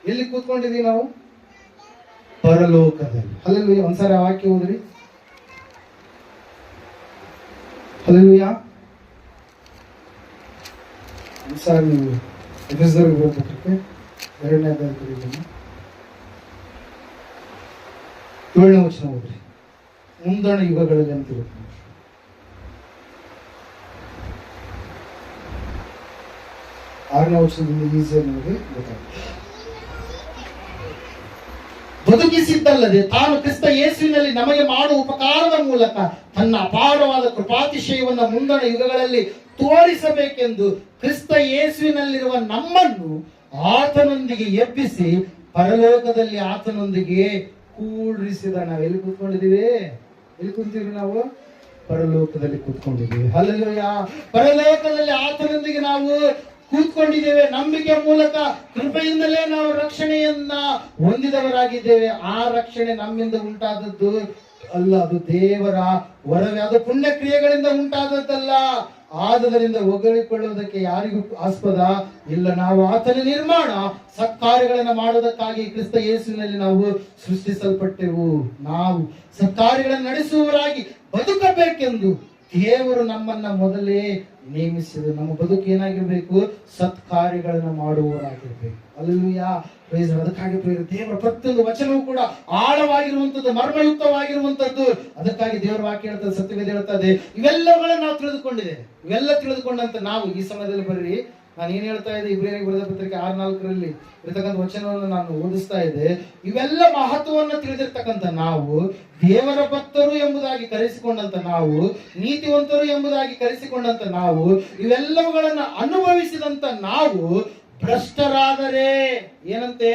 ಎಲ್ಲಿ ಕೂತ್ಕೊಂಡಿದೀವಿ ನಾವು? ಪರಲೋಕದಲ್ಲಿ. ಹಲ್ಲೆಲೂಯಾ. ಒಂದ್ಸಾರಿ ಆ ವಾಕ್ಯ ಓದ್ರಿ. ಹಲ್ಲೆಲೂಯಾ. ಒಂದ್ಸಾರಿ ನೀವು ಎಫೆಸರಿಗೆ ಹೋಗ್ಬಿಟ್ರೆ 2ನೇ ಅಧ್ಯಾಯ 7ನೇ ವಚನ ಓದ್ರಿ. ಮುಂದಣ ಯುಗಗಳಲ್ಲಿ ಅಂತಿರುತ್ತೆ. ಆರನೇ ವರ್ಷದಿಂದ ಈಸಿಯಾಗಿ ನಮಗೆ ಗೊತ್ತಾಗುತ್ತೆ. ಬದುಕಿಸಿದ್ದಲ್ಲದೆ ತಾನು ಕ್ರಿಸ್ತ ಯೇಸುವಿನಲ್ಲಿ ನಮಗೆ ಮಾಡುವ ಉಪಕಾರದ ಮೂಲಕ ತನ್ನ ಅಪಾರವಾದ ಕೃಪಾತಿಶಯವನ್ನು ಮುಂದಣ ಯುಗಗಳಲ್ಲಿ ತೋರಿಸಬೇಕೆಂದು ಕ್ರಿಸ್ತ ಯೇಸುವಿನಲ್ಲಿರುವ ನಮ್ಮನ್ನು ಆತನೊಂದಿಗೆ ಎಬ್ಬಿಸಿ ಪರಲೋಕದಲ್ಲಿ ಆತನೊಂದಿಗೆ ಕೂಡಿಸಿದ. ನಾವೆಲ್ಲಿ ಕೂತ್ಕೊಂಡಿದ್ದೀವಿ? ಎಲ್ಲಿ ಕೂತ್ತೀವಿ ನಾವು? ಪರಲೋಕದಲ್ಲಿ ಕೂತ್ಕೊಂಡಿದ್ದೀವಿ. ಹಲ್ಲೆಲೂಯಾ. ಪರಲೋಕದಲ್ಲಿ ಆತನೊಂದಿಗೆ ನಾವು ಕೂತ್ಕೊಂಡಿದ್ದೇವೆ. ನಂಬಿಕೆ ಮೂಲಕ ಕೃಪೆಯಿಂದಲೇ ನಾವು ರಕ್ಷಣೆಯನ್ನ ಹೊಂದಿದವರಾಗಿದ್ದೇವೆ. ಆ ರಕ್ಷಣೆ ನಮ್ಮಿಂದ ಉಂಟಾದದ್ದು ಅಲ್ಲ, ಅದು ದೇವರ ವರವೇ. ಅದು ಪುಣ್ಯ ಕ್ರಿಯೆಗಳಿಂದ ಉಂಟಾದದ್ದಲ್ಲ. ಆದದರಿಂದ ಹೊಗಳಿಕೊಳ್ಳುವುದಕ್ಕೆ ಯಾರಿಗೂ ಆಸ್ಪದ ಇಲ್ಲ. ನಾವು ಆತನ ನಿರ್ಮಾಣ, ಸತ್ಕಾರ್ಯಗಳನ್ನು ಮಾಡುವುದಕ್ಕಾಗಿ ಕ್ರಿಸ್ತ ಯೇಸುವಿನಲ್ಲಿ ನಾವು ಸೃಷ್ಟಿಸಲ್ಪಟ್ಟೆವು. ನಾವು ಸತ್ಕಾರ್ಯಗಳನ್ನು ನಡೆಸುವವರಾಗಿ ಬದುಕಬೇಕೆಂದು ದೇವರು ನಮ್ಮನ್ನ ಮೊದಲೇ ನೇಮಿಸಿದರು. ನಮ್ಮ ಬದುಕು ಏನಾಗಿರ್ಬೇಕು? ಸತ್ಕಾರ್ಯಗಳನ್ನು ಮಾಡುವವರಾಗಿರ್ಬೇಕು. ಹಲ್ಲೆಲೂಯಾ. ಅದಕ್ಕಾಗಿ ದೇವರ ಪ್ರತಿಯೊಂದು ವಚನವೂ ಕೂಡ ಆಳವಾಗಿರುವಂತದ್ದು, ಮರ್ಮಯುಕ್ತವಾಗಿರುವಂತದ್ದು. ಅದಕ್ಕಾಗಿ ದೇವರ ವಾಕ್ಯ ಹೇಳ್ತದೆ, ಸತ್ಯವೇದ ಹೇಳ್ತದೆ, ಇವೆಲ್ಲಗಳನ್ನು ನಾವು ತಿಳಿದುಕೊಂಡಿದ್ದೇವೆ. ಇವೆಲ್ಲ ತಿಳಿದುಕೊಂಡಂತ ನಾವು ಈ ಸಮಯದಲ್ಲಿ ಬರ್ರಿ, ನಾನು ಏನ್ ಹೇಳ್ತಾ ಇದ್ದೆ, ಇಬ್ರಿಯರಿಗೆ ಬರೆದ ಪತ್ರಿಕೆ 6:4 ಇರತಕ್ಕಂಥ ವಚನವನ್ನು ನಾನು ಓದಿಸ್ತಾ ಇದ್ದೆ. ಇವೆಲ್ಲ ಮಹತ್ವವನ್ನು ತಿಳಿದಿರ್ತಕ್ಕಂಥ ನಾವು, ದೇವರ ಭಕ್ತರು ಎಂಬುದಾಗಿ ಕರೆಸಿಕೊಂಡಂತ ನಾವು, ನೀತಿವಂತರು ಎಂಬುದಾಗಿ ಕರೆಸಿಕೊಂಡಂತ ನಾವು, ಇವೆಲ್ಲವುಗಳನ್ನ ಅನುಭವಿಸಿದಂತ ನಾವು ಭ್ರಷ್ಟರಾದರೆ ಏನಂತೆ?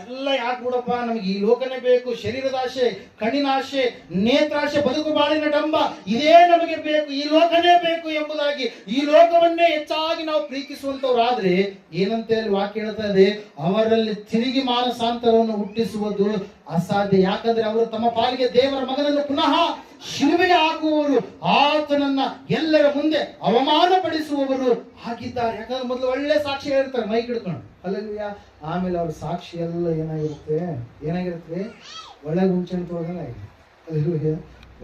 ಎಲ್ಲ ಯಾಕೆ ಬಿಡಪ್ಪ, ನಮ್ಗೆ ಈ ಲೋಕನೇ ಬೇಕು, ಶರೀರದ ಆಶೆ, ಕಣ್ಣಿನ ಆಶೆ, ನೇತ್ರಾಶೆ, ಬದುಕು ಬಾಳಿನ ಡಂಬ, ಇದೇ ನಮಗೆ ಬೇಕು, ಈ ಲೋಕನೇ ಬೇಕು ಎಂಬುದಾಗಿ ಈ ಲೋಕವನ್ನೇ ಹೆಚ್ಚಾಗಿ ನಾವು ಪ್ರೀತಿಸುವಂತವ್ರಾದ್ರೆ ಏನಂತ ಹೇಳಿ ವಾಕ್ಯ ಹೇಳ್ತಾ ಇದೆ, ಅವರಲ್ಲಿ ತಿರುಗಿ ಮಾನಸಾಂತರವನ್ನು ಹುಟ್ಟಿಸುವುದು ಅಸಾಧ್ಯ. ಯಾಕಂದ್ರೆ ಅವರು ತಮ್ಮ ಪಾಲಿಗೆ ದೇವರ ಮಗನನ್ನು ಪುನಃ ಶಿಲುಬೆಗೆ ಹಾಕುವವರು, ಆತನನ್ನ ಎಲ್ಲರ ಮುಂದೆ ಅವಮಾನ ಪಡಿಸುವವರು ಆಗಿದ್ದಾರೆ. ಯಾಕಂದ್ರೆ ಮೊದಲು ಒಳ್ಳೆ ಸಾಕ್ಷಿ ಹೇಳ್ತಾರೆ ಮೈಕ್ ಹಿಡ್ಕೊಂಡು. ಹಲ್ಲೆಲೂಯಾ. ಆಮೇಲೆ ಅವ್ರ ಸಾಕ್ಷಿ ಎಲ್ಲ ಏನಾಗಿರುತ್ತೆ? ಒಳ್ಳೆ ಗುಂಚನ್ ತೋರಲಾಗಿದೆ.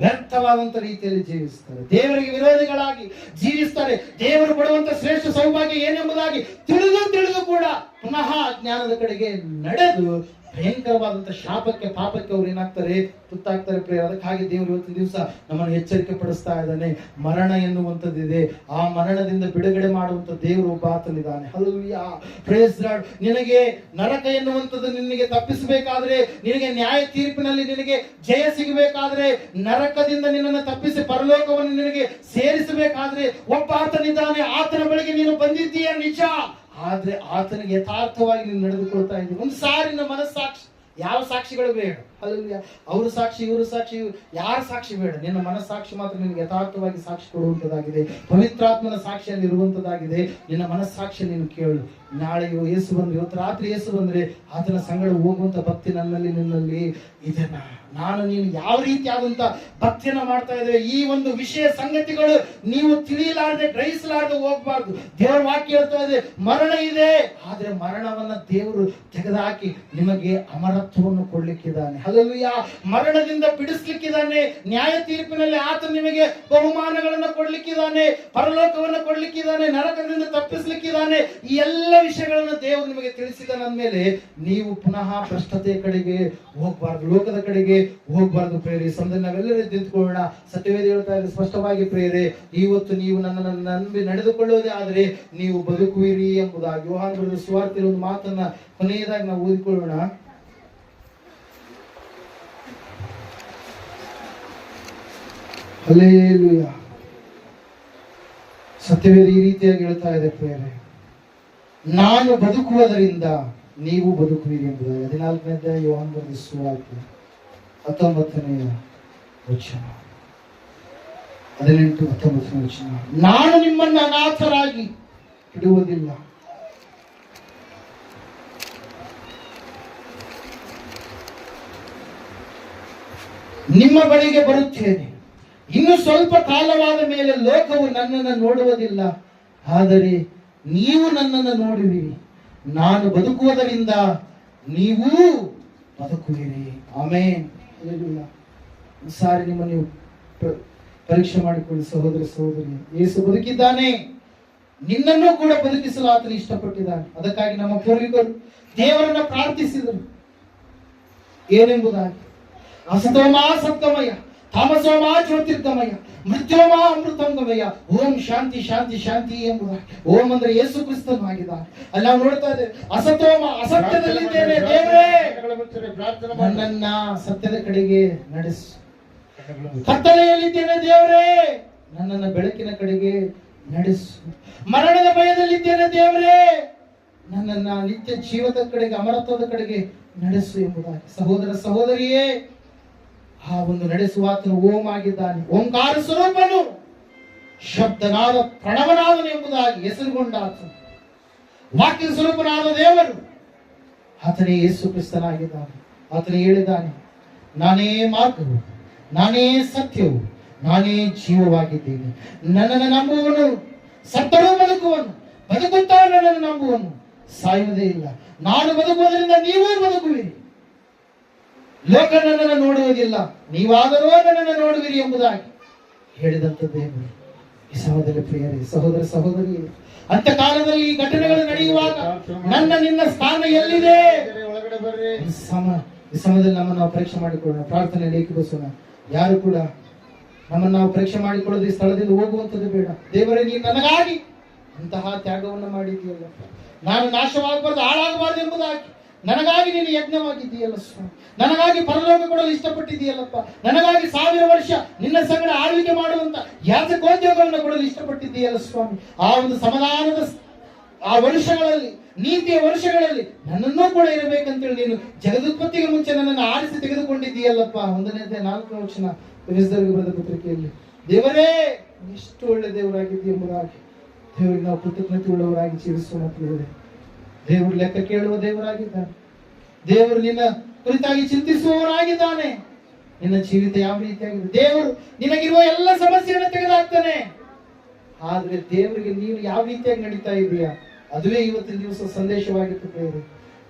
ವ್ಯರ್ಥವಾದಂತ ರೀತಿಯಲ್ಲಿ ಜೀವಿಸ್ತಾರೆ, ದೇವರಿಗೆ ವಿರೋಧಿಗಳಾಗಿ ಜೀವಿಸ್ತಾರೆ. ದೇವರು ಕೊಡುವಂತ ಶ್ರೇಷ್ಠ ಸೌಭಾಗ್ಯ ಏನೆಂಬುದಾಗಿ ತಿಳಿದು ಕೂಡ ಪುನಃ ಅಜ್ಞಾನದ ಕಡೆಗೆ ನಡೆದು ಭಯಂಕರವಾದಂತ ಶಾಪಕ್ಕೆ, ಪಾಪಕ್ಕೆ ಅವ್ರು ಏನಾಗ್ತಾರೆ? ತುತ್ತಾಗ್ತಾರೆ ಪ್ರಿಯ. ಅದಕ್ಕಾಗಿ ದೇವರು ಇವತ್ತಿನ ದಿವಸ ನಮ್ಮನ್ನು ಎಚ್ಚರಿಕೆ ಪಡಿಸ್ತಾ ಇದ್ದಾನೆ. ಮರಣ ಎನ್ನುವಂಥದ್ದಿದೆ, ಆ ಮರಣದಿಂದ ಬಿಡುಗಡೆ ಮಾಡುವಂತ ದೇವರು ಒಬ್ಬ ಆತನಿದ್ದಾನೆ. ಹಲ್ಲೆಲೂಯಾ. Praise lord. ನಿನಗೆ ನರಕ ಎನ್ನುವಂಥದ್ದು ನಿನಗೆ ತಪ್ಪಿಸಬೇಕಾದ್ರೆ, ನಿನಗೆ ನ್ಯಾಯ ತೀರ್ಪಿನಲ್ಲಿ ನಿನಗೆ ಜಯ ಸಿಗಬೇಕಾದ್ರೆ, ನರಕದಿಂದ ನಿನ್ನನ್ನು ತಪ್ಪಿಸಿ ಪರಲೋಕವನ್ನು ನಿನಗೆ ಸೇರಿಸಬೇಕಾದ್ರೆ ಒಬ್ಬ ಆತನಿದ್ದಾನೆ. ಆತನ ಬಳಿಗೆ ನೀನು ಬಂದಿದ್ದೀಯ ನಿಜ, ಆದ್ರೆ ಆತನಿಗೆ ಯಥಾರ್ಥವಾಗಿ ನೀನು ನಡೆದುಕೊಳ್ತಾ ಇದ್ದೀವಿ. ಒಂದು ಸಾರಿನ ಮನಸ್ಸಾಕ್ಷಿ, ಯಾವ ಸಾಕ್ಷಿಗಳು ಬೇಡ. ಹಲ್ಲೆಲೂಯಾ. ಅವ್ರ ಸಾಕ್ಷಿ, ಇವರು ಸಾಕ್ಷಿ, ಯಾರ ಸಾಕ್ಷಿ ಬೇಡ. ನಿನ್ನ ಮನಸ್ಸಾಕ್ಷಿ ಮಾತ್ರ ನಿನಗೆ ಯಥಾರ್ಥವಾಗಿ ಸಾಕ್ಷಿ ಕೊಡುವಂತದ್ದಾಗಿದೆ. ಪವಿತ್ರಾತ್ಮನ ಸಾಕ್ಷಿಯಲ್ಲಿ ಇರುವಂತದ್ದಾಗಿದೆ. ನಿನ್ನ ಮನಸ್ಸಾಕ್ಷಿ ನೀನು ಕೇಳು. ನಾಳೆ ಯೇಸು ಬಂದ್ರೆ, ಇವತ್ತು ರಾತ್ರಿ ಯೇಸು ಬಂದ್ರೆ ಆತನ ಸಂಗಡ ಹೋಗುವಂತ ಭಕ್ತಿ ನನ್ನಲ್ಲಿ ನಿನ್ನಲ್ಲಿ ಇದೆ. ನಾನು ನೀನು ಯಾವ ರೀತಿಯಾದಂತ ಭಕ್ತಿಯನ್ನ ಮಾಡ್ತಾ ಇದ್ದೇವೆ, ಈ ಒಂದು ವಿಷಯ ಸಂಗತಿಗಳು ನೀವು ತಿಳಿಯಲಾರದೆ, ಗ್ರಹಿಸಲಾರದೆ ಹೋಗ್ಬಾರ್ದು. ದೇವರ ವಾಕ್ಯ ಹೇಳ್ತಾ ಇದೆ, ಮರಣ ಇದೆ, ಆದ್ರೆ ಮರಣವನ್ನ ದೇವರು ತೆಗೆದುಹಾಕಿ ನಿಮಗೆ ಅಮರತ್ವವನ್ನು ಕೊಡ್ಲಿಕ್ಕಿದ್ದಾನೆ. ಹಲ್ಲೆಲೂಯಾ. ಮರಣದಿಂದ ಬಿಡಿಸ್ಲಿಕ್ಕಿದ್ದಾನೆ. ನ್ಯಾಯ ತೀರ್ಪಿನಲ್ಲಿ ಆತ ನಿಮಗೆ ಬಹುಮಾನಗಳನ್ನ ಕೊಡ್ಲಿಕ್ಕಿದ್ದಾನೆ, ಪರಲೋಕವನ್ನ ಕೊಡ್ಲಿಕ್ಕಿದ್ದಾನೆ, ನರಕದಿಂದ ತಪ್ಪಿಸ್ಲಿಕ್ಕಿದ್ದಾನೆ. ಈ ಎಲ್ಲ ವಿಷಯಗಳನ್ನು ದೇವರು ನಿಮಗೆ ತಿಳಿಸಿದ ಮೇಲೆ ನೀವು ಪುನಃ ಭ್ರಷ್ಟತೆಯ ಕಡೆಗೆ ಹೋಗ್ಬಾರ್ದು, ಲೋಕದ ಕಡೆಗೆ ಹೋಗ್ಬಾರ್ದು ಪ್ರೇರೆ. ಸಮಯದಲ್ಲಿ ನಾವೆಲ್ಲರೂ ನಿಂತ್ಕೊಳ್ಳೋಣ. ಸತ್ಯವೇದ ಹೇಳ್ತಾ ಇದೆ ಸ್ಪಷ್ಟವಾಗಿ ಪ್ರೇರೆ, ಇವತ್ತು ನೀವು ನನ್ನನ್ನು ನಂಬಿ ನಡೆದುಕೊಳ್ಳುವುದೇ ಆದರೆ ನೀವು ಬದುಕುವಿರಿ ಎಂಬುದಾಗಿ. ಯೋಹಾನ ಬರೆದ ಸುವಾರ್ತೆಯಲ್ಲಿ ಒಂದು ಮಾತನ್ನ ಕೊನೆಯದಾಗಿ ನಾವು ಓದಿಕೊಳ್ಳೋಣ. ಹಲ್ಲೆಲೂಯಾ. ಸತ್ಯವೇದ ಈ ರೀತಿಯಾಗಿ ಹೇಳ್ತಾ ಇದೆ ಪ್ರೇರೆ, ನಾನು ಬದುಕುವುದರಿಂದ ನೀವು ಬದುಕುವಿರಿ ಎಂಬುದಾಗಿ. 14ನೇ ಅಧ್ಯಾಯ ಯೋಹಾನ ಬರೆದ ಸುವಾರ್ತೆ 19ನೇ ವಚನ, 18, 19ನೇ ವಚನ. ನಾನು ನಿಮ್ಮನ್ನು ಅನಾಥರಾಗಿ ಬಿಡುವುದಿಲ್ಲ, ನಿಮ್ಮ ಬಳಿಗೆ ಬರುತ್ತೇನೆ. ಇನ್ನು ಸ್ವಲ್ಪ ಕಾಲವಾದ ಮೇಲೆ ಲೋಕವು ನನ್ನನ್ನು ನೋಡುವುದಿಲ್ಲ, ಆದರೆ ನೀವು ನನ್ನನ್ನು ನೋಡುವಿರಿ. ನಾನು ಬದುಕುವುದರಿಂದ ನೀವೂ ಬದುಕುವಿರಿ. ಆಮೆನ್. ಹಲ್ಲೆಲೂಯಾ. ಸಾರಿ ನಿಮ್ಮ ನೀವು ಪರೀಕ್ಷೆ ಮಾಡಿಕೊಳ್ಳಿ ಸಹೋದರ ಸಹೋದರಿ. ಯೇಸು ಬದುಕಿದ್ದಾನೆ, ನಿನ್ನನ್ನು ಕೂಡ ಬದುಕಿಸಲು ಆತನು ಇಷ್ಟಪಟ್ಟಿದ್ದಾನೆ. ಅದಕ್ಕಾಗಿ ನಮ್ಮ ಪೂರ್ವಿಕರು ದೇವರನ್ನ ಪ್ರಾರ್ಥಿಸಿದರು ಏನೆಂಬುದಾಗಿ, ಅಸತೋಮ ಸತ್ಯಮಯ, ತಾಮಸೋಮ ಜ್ಯೋತಿರ್ಗಮಯ, ಮೃತ್ಯೋಮ ಅಮೃತಂಗಮಯ, ಓಂ ಶಾಂತಿ ಶಾಂತಿ ಶಾಂತಿ ಎಂಬುದಾಗಿ. ಓಂ ಅಂದ್ರೆ ಯೇಸು ಕ್ರಿಸ್ತನು ಆಗಿದ್ದಾನೆ. ಅಲ್ಲಿ ನಾವು ನೋಡ್ತಾ ಇದ್ದೇವೆ, ಅಸತೋಮ ಅಸತ್ಯದಲ್ಲಿದ್ದೇನೆ ದೇವರೇ, ನನ್ನನ್ನ ಸತ್ಯದ ಕಡೆಗೆ ನಡೆಸು. ಕತ್ತಲೆಯಲ್ಲಿದ್ದೇನೆ ದೇವರೇ, ನನ್ನನ್ನು ಬೆಳಕಿನ ಕಡೆಗೆ ನಡೆಸು. ಮರಣದ ಭಯದಲ್ಲಿದ್ದೇನೆ ದೇವರೇ, ನನ್ನನ್ನ ನಿತ್ಯ ಜೀವದ ಕಡೆಗೆ, ಅಮರತ್ವದ ಕಡೆಗೆ ನಡೆಸು ಎಂಬುದಾಗಿ. ಸಹೋದರ ಸಹೋದರಿಯೇ, ಆ ಒಂದು ನಡೆಸುವಾತನು ಓಂ ಆಗಿದ್ದಾನೆ. ಓಂಕಾರ ಸ್ವರೂಪನು, ಶಬ್ದನಾದ ಪ್ರಣವನಾದನು ಎಂಬುದಾಗಿ ಹೆಸರುಗೊಂಡ ಆತನು, ವಾಕ್ಯ ಸ್ವರೂಪನಾದ ದೇವರು ಆತನೇ ಯೇಸು ಕ್ರಿಸ್ತನಾಗಿದ್ದಾನೆ. ಆತನೇ ಹೇಳಿದ್ದಾನೆ, ನಾನೇ ಮಾರ್ಗವು, ನಾನೇ ಸತ್ಯವು, ನಾನೇ ಜೀವವಾಗಿದ್ದೀನಿ. ನನ್ನನ್ನು ನಂಬುವನು ಸತ್ತರೂ ಬದುಕುವನು, ಬದುಕುತ್ತಾ ನನ್ನನ್ನು ನಂಬುವನು ಸಾಯುವುದೇ ಇಲ್ಲ. ನಾನು ಬದುಕುವುದರಿಂದ ನೀವೂ ಬದುಕುವಿರಿ. ಲೋಕ ನನ್ನನ್ನು ನೋಡುವುದಿಲ್ಲ, ನೀವಾದರೂ ನನ್ನನ್ನು ನೋಡುವಿರಿ ಎಂಬುದಾಗಿ ಹೇಳಿದಂತ ದೇವರು ಈ ಸಮಯದಲ್ಲಿ ಪ್ರಿಯರೇ, ಸಹೋದರ ಸಹೋದರಿ, ಅಂತ್ಯಕಾಲದಲ್ಲಿ ಈ ಘಟನೆಗಳು ನಡೆಯುವಾಗ ನನ್ನ ನಿನ್ನ ಸ್ಥಾನ ಎಲ್ಲಿದೆ? ಈ ಸಮಯದಲ್ಲಿ ನಮ್ಮನ್ನು ನಾವು ಪರೀಕ್ಷೆ ಮಾಡಿಕೊಳ್ಳೋಣ, ಪ್ರಾರ್ಥನೆಯಲ್ಲಿ ಏಕೀಭವಿಸೋಣ. ಯಾರು ಕೂಡ ನಮ್ಮನ್ನು ನಾವು ಪರೀಕ್ಷೆ ಮಾಡಿಕೊಳ್ಳೋದು ಈ ಸ್ಥಳದಿಂದ ಹೋಗುವಂಥದ್ದು ಬೇಡ. ದೇವರೇ, ನೀನು ನನಗಾಗಿ ಅಂತಹ ತ್ಯಾಗವನ್ನು ಮಾಡಿದ್ದೀಯಲ್ಲ, ನಾನು ನಾಶವಾಗಬಾರ್ದು, ಹಾಳಾಗಬಾರ್ದು ಎಂಬುದಾಗಿ ನನಗಾಗಿ ನೀನು ಯಜ್ಞವಾಗಿದ್ದೀಯಲ್ಲ ಸ್ವಾಮಿ. ನನಗಾಗಿ ಪರಲೋಕ ಕೊಡಲು ಇಷ್ಟಪಟ್ಟಿದ್ದೀಯಲ್ಲಪ್ಪ. ನನಗಾಗಿ 1000 ವರ್ಷ ನಿನ್ನ ಸಂಗಡ ಆಳ್ವಿಕೆ ಮಾಡುವಂತ ಯಾಜಕೋದ್ಯೋಗವನ್ನು ಕೊಡಲು ಇಷ್ಟಪಟ್ಟಿದ್ದೀಯಲ್ಲ ಸ್ವಾಮಿ. ಆ ಒಂದು ಸಮಾಧಾನದ ಆ ವರ್ಷಗಳಲ್ಲಿ, ನೀತಿಯ ವರ್ಷಗಳಲ್ಲಿ ನನ್ನನ್ನೂ ಕೂಡ ಇರಬೇಕಂತೇಳಿ ನೀನು ಜಗದುತ್ಪತ್ತಿಗೆ ಮುಂಚೆ ನನ್ನನ್ನು ಆರಿಸಿ ತೆಗೆದುಕೊಂಡಿದ್ದೀಯಲ್ಲಪ್ಪ. 1-4 ವಚನ ಎಫೆಸದವರಿಗೆ ಬರೆದ ಪತ್ರಿಕೆಯಲ್ಲಿ. ದೇವರೇ, ಎಷ್ಟು ಒಳ್ಳೆ ದೇವರಾಗಿದ್ದೀಯ ಎಂಬುದಾಗಿ ದೇವರಿಗೆ ನಾವು ಕೃತಜ್ಞತೆ ಉಳ್ಳವರಾಗಿ ಜೀವಿಸೋಣ. ದೇವರು ಲೆಕ್ಕ ಕೇಳುವ ದೇವರಾಗಿದ್ದಾನೆ. ದೇವರು ನಿನ್ನ ಕುರಿತಾಗಿ ಚಿಂತಿಸುವವರಾಗಿದ್ದಾನೆ. ನಿನ್ನ ಜೀವಿತ ಯಾವ ರೀತಿಯಾಗಿದೆ, ದೇವರು ನಿನಗಿರುವ ಎಲ್ಲ ಸಮಸ್ಯೆಯನ್ನು ತೆಗೆದುಹಾಕ್ತಾನೆ. ಆದ್ರೆ ದೇವರಿಗೆ ನೀನು ಯಾವ ರೀತಿಯಾಗಿ ನಡೀತಾ ಇದೆಯಾ, ಅದುವೇ ಇವತ್ತಿನ ದಿವಸ ಸಂದೇಶವಾಗಿರ್ತದೆ.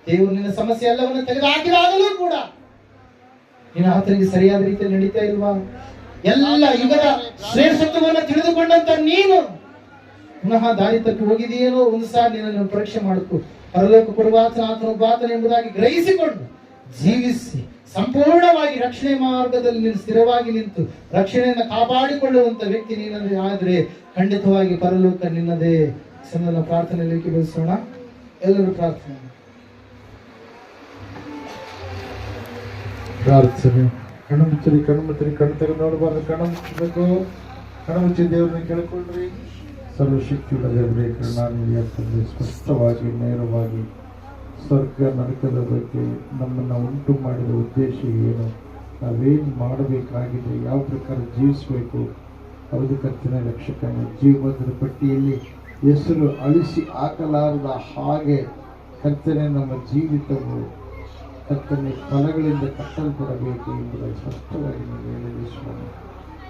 ದೇವರು ನಿನ್ನ ಸಮಸ್ಯೆ ಎಲ್ಲವನ್ನು ತೆಗೆದುಹಾಕಿದಾಗಲೂ ಕೂಡ ನೀನು ಆತನಿಗೆ ಸರಿಯಾದ ರೀತಿಯಲ್ಲಿ ನಡೀತಾ ಇಲ್ವಾ? ಎಲ್ಲ ಯುಗದ ಶ್ರೇಷ್ಠತ್ವವನ್ನು ತಿಳಿದುಕೊಂಡಂತ ನೀನು ಪುನಃ ದಾರಿ ತಪ್ಪಿ ಹೋಗಿದೆಯೇನೋ ಒಂದು ಸಾರಿ ನಿನ್ನನ್ನು ಪರೀಕ್ಷೆ ಮಾಡಿಕೊ. ಪರಲೋಕ ಕೊಡುವಾತನ ಆತನ ಎಂಬುದಾಗಿ ಗ್ರಹಿಸಿಕೊಂಡು ಜೀವಿಸಿ ಸಂಪೂರ್ಣವಾಗಿ ರಕ್ಷಣೆ ಮಾರ್ಗದಲ್ಲಿ ನೀನು ಸ್ಥಿರವಾಗಿ ನಿಂತು ರಕ್ಷಣೆಯನ್ನು ಕಾಪಾಡಿಕೊಳ್ಳುವಂತ ವ್ಯಕ್ತಿ ನೀನಂದ್ರೆ ಆದ್ರೆ ಖಂಡಿತವಾಗಿ ಪರಲೋಕ ನಿನ್ನದೇ. ಸಣ್ಣ ಪ್ರಾರ್ಥನೆಯಲ್ಲಿ ಏಕೀಭವಿಸೋಣ. ಎಲ್ಲರೂ ಪ್ರಾರ್ಥನೆ ಕಣ್ಣು ಮುಚ್ಚರಿ, ಕಣ್ಣು ತೆಗೆದು ನೋಡಬಾರ್ದು, ಕಣ್ಣು ಮುಚ್ಚಬೇಕು. ಕಣ್ಣು ಮುಚ್ಚಿ ದೇವರನ್ನ ಕೇಳಿಕೊಳ್ಳ್ರಿ. ಸರ್ವಶಕ್ತಿಯುಳ್ಳ ದೇವರೇ, ಕರುಣಾನಿಧಿಯ ತಂದೆ, ಸ್ಪಷ್ಟವಾಗಿ ನೇರವಾಗಿ ಸ್ವರ್ಗ ನರಕದ ಬಗ್ಗೆ ನಮ್ಮನ್ನು ಉಂಟು ಮಾಡಿದ ಉದ್ದೇಶ ಏನು, ನಾವೇನು ಮಾಡಬೇಕಾಗಿದೆ, ಯಾವ ಪ್ರಕಾರ ಜೀವಿಸಬೇಕು, ಅವಧಿ ಕರ್ತನ ರಕ್ಷಕನ ಜೀವದ ಪಟ್ಟಿಯಲ್ಲಿ ಹೆಸರು ಅಳಿಸಿ ಹಾಕಲಾರದ ಹಾಗೆ ಕರ್ತನೆ ನಮ್ಮ ಜೀವಿತವು ಕರ್ತನೆ ಫಲಗಳಿಂದ ಕಟ್ಟಲ್ಪಡಬೇಕು ಎಂಬುದಾಗಿ ಸ್ಪಷ್ಟವಾಗಿ ನೀವು ಹೇಳಿದೆ ಸ್ವಾಮಿ.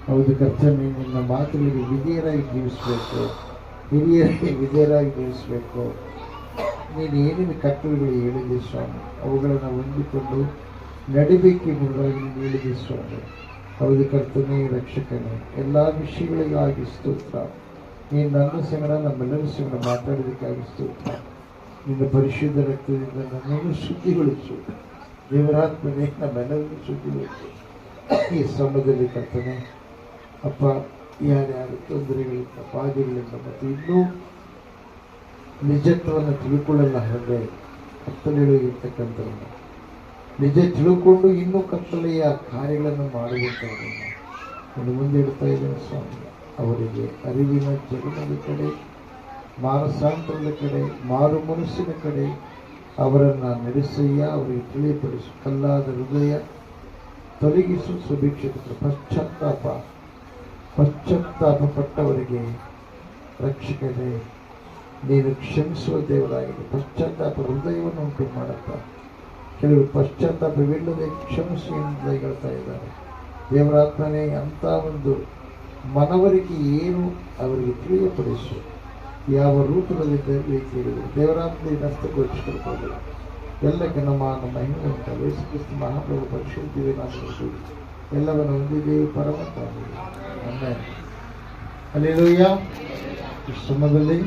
ಹೌದು ಕರ್ತನೆ, ನಿನ್ನ ಮಾತುಗಳಿಗೆ ವಿಧೇಯರಾಗಿ ಜೀವಿಸಬೇಕು, ಹಿರಿಯರಿಗೆ ವಿಧೇಯರಾಗಿ ಜೀವಿಸಬೇಕು. ನೀನು ಏನೇನು ಕಟ್ಟಳೆಗಳು ಹೇಳಿದೆ ಸ್ವಾಮಿ, ಅವುಗಳನ್ನು ಹೊಂದಿಕೊಂಡು ನಡಿಬೇಕೆಂಬುದಾಗಿ ನೀನು ಹೇಳಿದೆ ಸ್ವಾಮಿ. ಹೌದು ಕರ್ತನೆ ರಕ್ಷಕನೇ, ಎಲ್ಲ ವಿಷಯಗಳಿಗಾಗಿ ಸ್ತೋತ್ರ. ನೀನು ನನ್ನ ಸಂಗಡ ನಮ್ಮೆಲ್ಲರ ಸಂಗಡ ಮಾತಾಡೋದಕ್ಕಾಗಿ ಸ್ತೋತ್ರ. ನಿನ್ನ ಪರಿಶುದ್ಧ ರಕ್ತದಿಂದ ನನ್ನನ್ನು ಶುದ್ಧಿಗೊಳಿಸು ದೇವರಾತ್ಮನೇ, ನಮ್ಮೆಲ್ಲರಿಗೂ ಶುದ್ಧಿಗೊಳಿಸು. ಈ ಸಮಯದಲ್ಲಿ ಕರ್ತನೆ ಅಪ್ಪ, ಯಾರ್ಯಾರು ತೊಂದರೆಗಳಿಂದ, ಬಾಧೆಗಳಿಂದ ಮತ್ತು ಇನ್ನೂ ನಿಜತ್ವವನ್ನು ತಿಳ್ಕೊಳ್ಳಲಾರದೆ ಕತ್ತಲೆಯೊಳಗಿರ್ತಕ್ಕಂಥವ್ರನ್ನ ನಿಜ ತಿಳ್ಕೊಂಡು ಇನ್ನೂ ಕತ್ತಲೆಯ ಕಾರ್ಯಗಳನ್ನು ಮಾಡುವಂಥವ್ರನ್ನ ಒಂದು ಮುಂದೆ ಇಡ್ತಾ ಇದ್ದೇನೆ ಸ್ವಾಮಿ. ಅವರಿಗೆ ಅರಿವಿನ ಜಗದ ಕಡೆ, ಮಾನಸಾಂತರದ ಕಡೆ, ಮಾರು ಮನಸ್ಸಿನ ಕಡೆ ಅವರನ್ನು ನಡೆಸಯ್ಯ. ಅವರಿಗೆ ತಿಳಿಯಪಡಿಸು. ಕಲ್ಲಾದ ಹೃದಯ, ತೊಲಗಿಸು ಸುಭಿಕ್ಷಿತರು. ಪಶ್ಚಾತ್ತಾಪ ಪಟ್ಟವರಿಗೆ ರಕ್ಷಕರೇ ನೀನು ಕ್ಷಮಿಸುವ ದೇವರಾಗಿದೆ. ಪಶ್ಚಾತ್ತಾಪ ಹೃದಯವನ್ನು ಉಂಟು ಮಾಡುತ್ತಾ ಕೆಲವರು ಪಶ್ಚಾತ್ತಾಪವಿಲ್ಲದೆ ಕ್ಷಮಿಸಿ ಎಂದು ಹೇಳ್ತಾ ಇದ್ದಾರೆ. ದೇವರಾತ್ಮನೇ ಅಂಥ ಒಂದು ಮನವರಿಕೆ ಏನು ಅವರಿಗೆ ತಿಳಿಯಪಡಿಸು. ಯಾವ ರೂಪದಲ್ಲಿ ರೀತಿಯಲ್ಲಿ ದೇವರಾತ್ಮೆ ನಷ್ಟಗೊಳಿಸಿಕೊಳ್ಬೋದು. ಎಲ್ಲಕ್ಕೆ ನಮ್ಮ ಮಹಿಮೆ ಉಂಟಲ್ಲ. ಯೇಸು ಕ್ರಿಸ್ತ ಮಹಾಪ್ರಭು ಪರಿಶುದ್ಧಿವೆ ನಾವು ಎಲ್ಲವನ್ನು ಹೊಂದಿದ್ದೇವೆ ಪರಮ ತಂದೆ. ಆಮೆನ್. ಹಲ್ಲೆಲೂಯಾ. ಈ ಸಮಯದಲ್ಲಿ